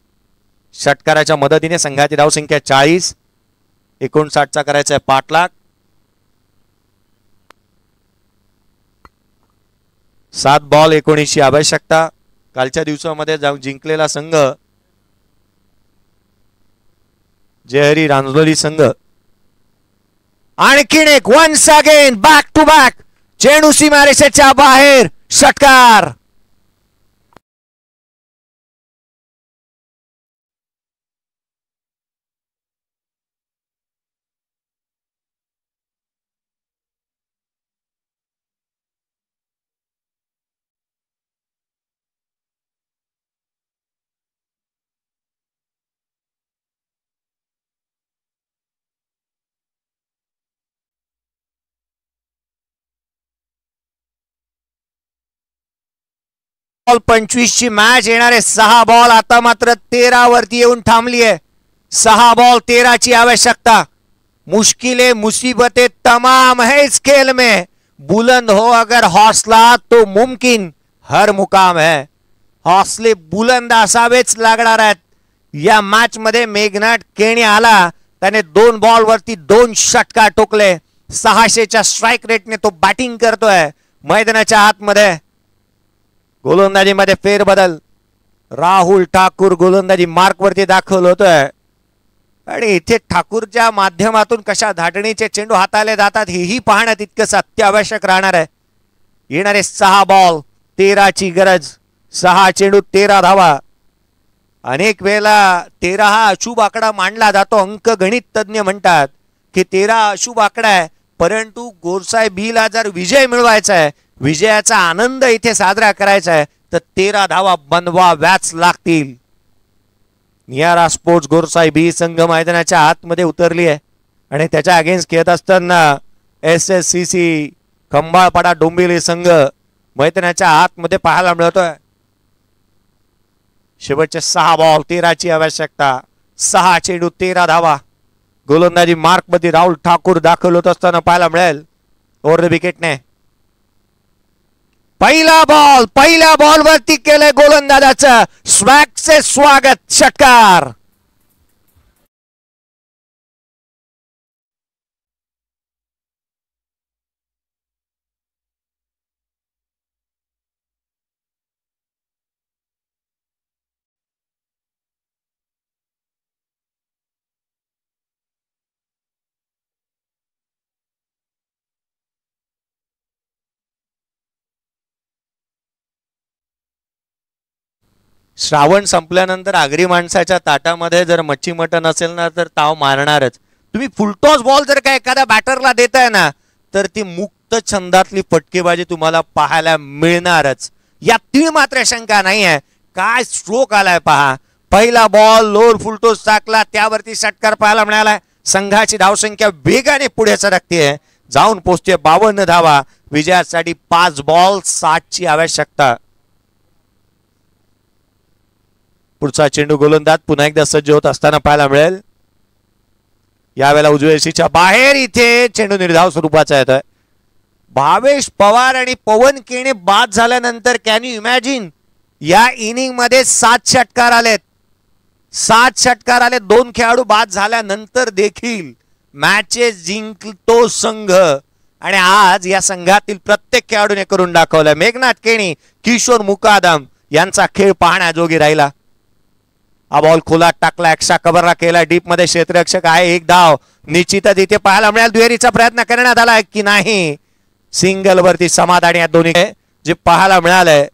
षटकाराच्या मदतीने संघाची धावसंख्या 40, 59चा करायचा आहे पाठलाग. 7 बॉल 19 आवश्यकता. कालच्या दिवसामध्ये जाऊन जिंकलेला संघ जयहरी रांजोली संघ. आणखीन एक once again back to back चेंडू सीमारेषेच्या बाहेर. षटकार. बॉल 25 ची मॅच. येणारे 6 बॉल आता मात्र 13 वरती येऊन थांबली आहे. 6 बॉल 13 ची आवश्यकता. मुश्किलें मुसीबतें तमाम है इस खेल में. बुलंद हो अगर हौसला तो मुमकिन हर मुकाम है. हौसले बुलंद असावेच लागणार आहेत. या मॅच मध्ये मेघनाथ केणी आला. त्याने 2 बॉल वरती 2 षटकार टोकले. 600च्या स्ट्राइक रेटने तो बॅटिंग करतोय मैदानाच्या आतमध्ये. गोलंदाजीमध्ये फेरबदल. राहुल ठाकूर गोलंदाजी मार्क वरती दाखल होतोय आणि इथे ठाकूरच्या माध्यमातून कशा धाटणीचे चेंडू हाताळले जातात हेही पाहणं तितकंच अत्यावश्यक राहणार आहे. येणारे 6 बॉल 13 ची गरज. 6 चेंडू 13 धावा. अनेक वेळेला 13 हा अशुभ आकडा मानला जातो. अंक गणित तज्ञ म्हणतात की 13 अशुभ आकडा आहे, परंतु गोरसाहेबीला जर विजय मिळवायचा आहे, विजयाचा आनंद इथे साजरा करायचा आहे, तर 13 धावा बनवाव्याच लागतील. नियारा स्पोर्ट्स गोरसाहेबी संघ मैदानाच्या आतमध्ये उतरली आहे आणि त्याच्या अगेन्स्ट खेळत असताना SSCC खंबाळपाडा डोंबिवली संघ मैदानाच्या आतमध्ये पाहायला मिळतोय. शेवटचे 6 बॉल 13 ची आवश्यकता. 6 चेंडू 13 धावा. गोलंदाजी मार्क मध्ये राहुल ठाकूर दाखल होत असताना पाहायला मिळेल ओव्हर द विकेटने. पहिल्या बॉल वरती केलंय गोलंदाजाचं स्वॅगचे स्वागत. षटकार. श्रावण संपल्यानंतर आगरी माणसाच्या ताटामध्ये जर मच्छी मटण असेल ना तर ताव मारणारच. तुम्ही फुलटॉस बॉल जर का एखाद्या बॅटरला देताय ना तर ती मुक्त छंदातली फटकेबाजी तुम्हाला पाहायला मिळणारच. या तीळ मात्र शंका नाही आहे. काय स्ट्रोक आलाय पहा. पहिला बॉल लोअर फुलटॉस टाकला, त्यावरती षटकार पाहायला मिळालाय. संघाची धावसंख्या वेगाने पुढे सरकते, जाऊन पोहोचते 52 धावा. विजयासाठी 5 बॉल 60 ची आवश्यकता. पुढचा चेंडू गोलंदाज पुन्हा एकदा सज्ज होत असताना पाहायला मिळेल. यावेळेला उजव्या यशीच्या बाहेर इथे चेंडू निर्धाव स्वरूपाचा येतोय. भावेश पवार आणि पवन केणे बाद झाल्यानंतर कॅन यू इमॅजिन या इनिंग मध्ये 7 षटकार आलेत. 7 षटकार आले. 2 खेळाडू बाद झाल्यानंतर देखील मॅचेस जिंकतो संघ आणि आज या संघातील प्रत्येक खेळाडूने करून दाखवलं. मेघनाथ केणी, किशोर मुकादम यांचा खेळ पाहण्याजोगी राहिला. हा बॉल खोलात टाकला, एक्स्ट्रा कव्हरला केला. डीप मध्ये क्षेत्ररक्षक आहे. 1 धाव निश्चितच इथे पाहायला मिळेल. दुहेरीचा प्रयत्न करण्यात आला की नाही. सिंगल वरती समाधानी या दोन्ही जे पाहायला मिळालंय.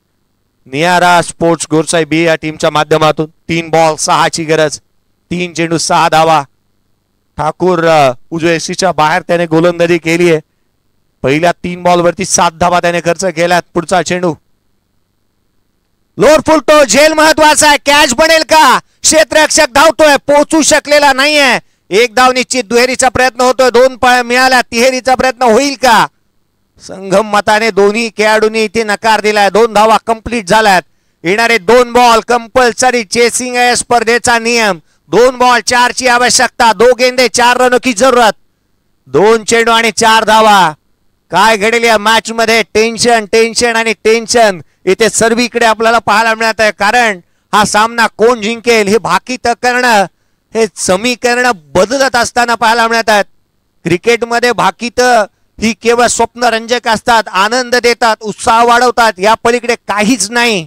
नियारा स्पोर्ट्स गोरसाहेबी या टीमच्या माध्यमातून 3 बॉल 6 ची गरज. 3 चेंडू 6 धावा. ठाकूर उजव्या यशीच्या बाहेर त्याने गोलंदाजी केली आहे. पहिल्या 3 बॉल वरती 7 धावा त्याने खर्च केल्यात. पुढचा चेंडू लोअर फुलटो झेल महत्वाचा आहे. कॅच बनेल का. क्षेत्ररक्षक धावतोय, पोहोचू शकलेला नाहीये. 1 धाव निश्चित. दुहेरीचा प्रयत्न होतोय. 2 पाय मिळाल्या. तिहेरीचा प्रयत्न होईल का. संगम मताने दोन्ही खेळाडूंनी इथे नकार दिलाय. 2 धावा कंप्लीट झाल्यात. येणारे 2 बॉल कंपल्सरी चेसिंग आहे स्पर्धेचा नियम. 2 बॉल 4 ची आवश्यकता. 2 गेंदे 4 रनों की जरूरत. 2 चेंडू आणि 4 धावा. काय घडेल या मॅच मध्ये. टेन्शन टेन्शन आणि टेन्शन इथे सर्वीकडे आपल्याला पाहायला मिळत आहे. कारण हा सामना कोण जिंकेल हे भाकीत करणं, हे समीकरण बदलत असताना पाहायला मिळत आहेत. क्रिकेटमध्ये भाकीत ही केवळ स्वप्नरंजक असतात, आनंद देतात, उत्साह वाढवतात, या पलीकडे काहीच नाही.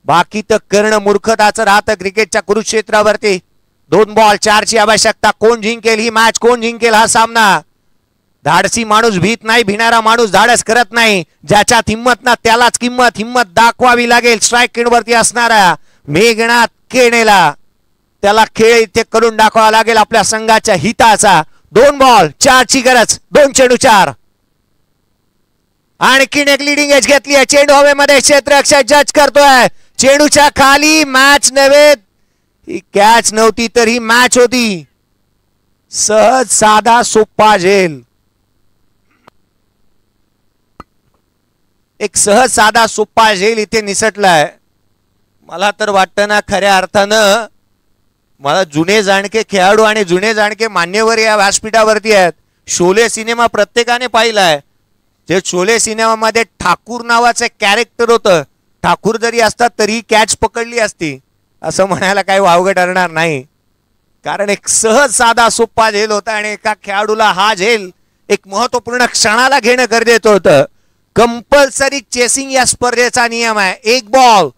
भाकीत करणं मूर्खताचं राहतं क्रिकेटच्या कुरुक्षेत्रावरती. 2 बॉल 4 ची आवश्यकता. कोण जिंकेल ही मॅच, कोण जिंकेल हा सामना. धाडसी माणूस भीत नाही, भिणारा माणूस धाडस करत नाही. ज्याच्यात हिंमत ना त्यालाच किंमत, हिंमत दाखवावी लागेल. स्ट्राईक वरती असणारा मेघनाथ केणेला त्याला खेळ इथे करून दाखवावा लागेल आपल्या संघाच्या हिताचा. 2 बॉल 4 ची गरज. 2 चेंडू 4. आणखीन एक लिडिंग एज घेतली आहे. चेंडू हवेमध्ये क्षेत्ररक्षक जज करतोय. चेंडूच्या खाली. मॅच नव्हे, ही कॅच नव्हती तर ही मॅच होती. सहज साधा सोपा झेल. एक सहज साधा सोपा झेल इथे निसटलाय. मला तर वाटतं ना खऱ्या अर्थानं मला जुने जाणके खेळाडू आणि जुने जाणके मान्यवर या व्यासपीठावरती आहेत. शोले सिनेमा प्रत्येकाने पाहिलाय. जे शोले सिनेमामध्ये ठाकूर नावाचं कॅरेक्टर होतं. ठाकूर जरी असतात तरी कॅच पकडली असती असं म्हणायला काही वावगं ठरणार नाही. कारण एक सहज साधा सोपा झेल होता आणि एका खेळाडूला हा झेल एक महत्वपूर्ण क्षणाला घेणं गरजेचं होतं. कंपल्सरी चेसिंग या स्पर्धेचा नियम आहे. 1 बॉल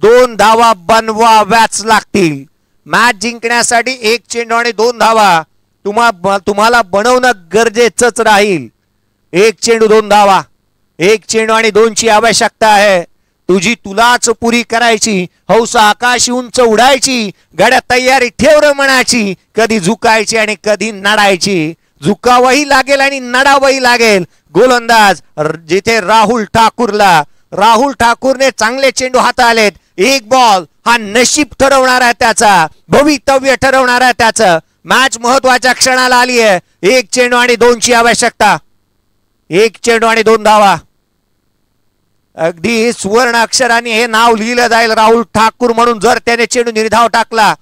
2 धावा बनवाव्याच लागतील. मॅच जिंकण्यासाठी 1 चेंडू आणि 2 धावा तुम्हाला बनवणं गरजेचंच राहील. 1 चेंडू 2 धावा. 1 चेंडू आणि 2 ची आवश्यकता आहे. तुलाच पुरी करायची. हौसा आकाशी उंच उडायची. गड्या तयारी ठेव रे मनाची. कधी झुकायची आणि कधी नडायची. झुकावही लागेल आणि नडावही लागेल. गोलंदाज जिथे राहुल ठाकूरने चांगले चेंडू हाताळलेत. 1 बॉल हा नशीब ठरवणार आहे त्याचा, भवितव्य ठरवणार आहे त्याचं. मॅच महत्वाच्या क्षणाला आली आहे. 1 चेंडू आणि 2 ची आवश्यकता. 1 चेंडू आणि 2 धावा. अगदी सुवर्ण अक्षरांनी हे नाव लिहिलं जाईल राहुल ठाकूर म्हणून. जर त्याने चेंडू निर्धाव टाकला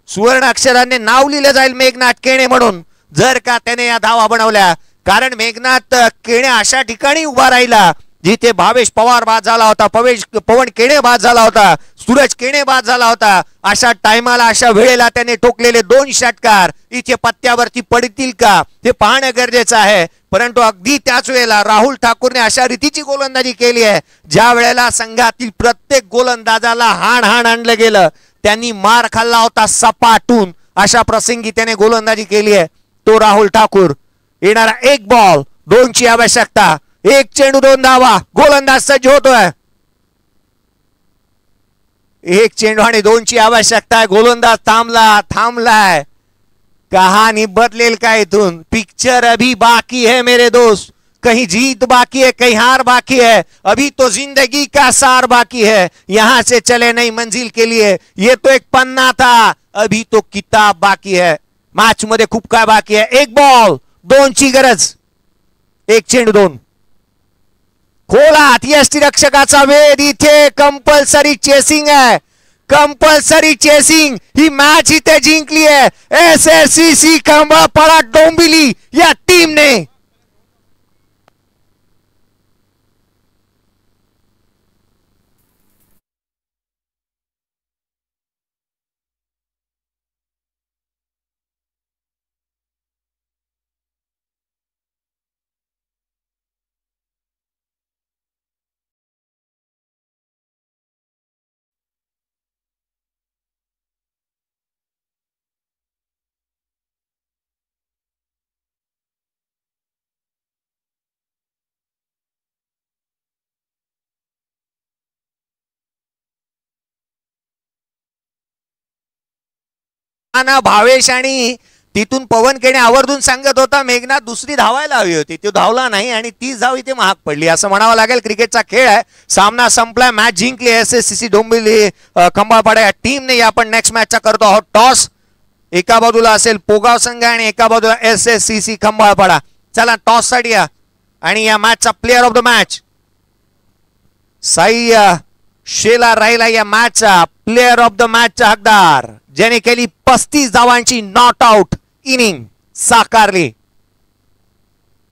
सुवर्ण अक्षरांनी नाव लिहिलं जाईल मेघनाथ केणे म्हणून, जर का त्याने या धावा बनवल्या. कारण मेघनाथ केणे अशा ठिकाणी उभा राहिला जिथे भावेश पवार बाद झाला होता, पवन केणे बाद झाला होता, सूरज केणे बाद झाला होता. अशा टायमाला अशा वेळेला त्याने ठोकलेले 2 षटकार इथे पत्त्यावरती पडतील का हे पाहणं गरजेचं आहे. परंतु अगदी त्याच वेळेला राहुल ठाकूरने अशा रीतीची गोलंदाजी केली आहे ज्या वेळेला संघातील प्रत्येक गोलंदाजाला हाण आणलं गेलं. त्यांनी मार खाल्ला होता सपाटून. अशा प्रसंगी त्याने गोलंदाजी केली आहे तो राहुल ठाकूर. येणारा 1 बॉल 2 ची आवश्यकता. 1 चेंडू 2 धावा. गोलंदाज सज्ज होतोय. 1 चेंडू आणि 2 ची आवश्यकता आहे. गोलंदाज थांबलाय. कहानी बदलेल का इथून. पिक्चर अभी बाकी है मेरे दोस्त. कहीं जीत बाकी है, कहीं हार बाकी है. अभी तो जिंदगी का सार बाकी है. यहां से चले नई मंजिल के लिए. ये तो एक पन्ना था, अभी तो किताब बाकी है. मॅच मध्ये खूप काय बाकी आहे. 1 बॉल 2 ची गरज. 1 चेंडू 2. खोलात यष्टिरक्षकाचा वेध. इथे कंपल्सरी चेसिंग आहे. Compulsory chasing. ही मॅच इथे जिंकली आहे SSCC खंबाळपाडा डोंबिवली या टीमने. भावेश आणि तिथून पवन केणे आवर्जून सांगत होता मेघनाथ दुसरी धावायला हवी होती. तो धावला नाही आणि 30 धाव इथे महाग पडली असं म्हणावं लागेल. क्रिकेटचा खेळ आहे. सामना संपलाय. मॅच जिंकली SSCC डोंबिवली खंबाळपाडा या टीमने. आपण नेक्स्ट मॅचचा करतो आहोत टॉस. एका बाजूला असेल पोगाव संघ आणि एका बाजूला SSCC खंबाळपाडा. चला टॉस साठी या. आणि या मॅचचा player of the match Sai Shela राहिला या मॅचचा प्लेअर ऑफ द मॅचचा हकदार, ज्याने केली 35 धावांची नॉट आउट इनिंग साकारली.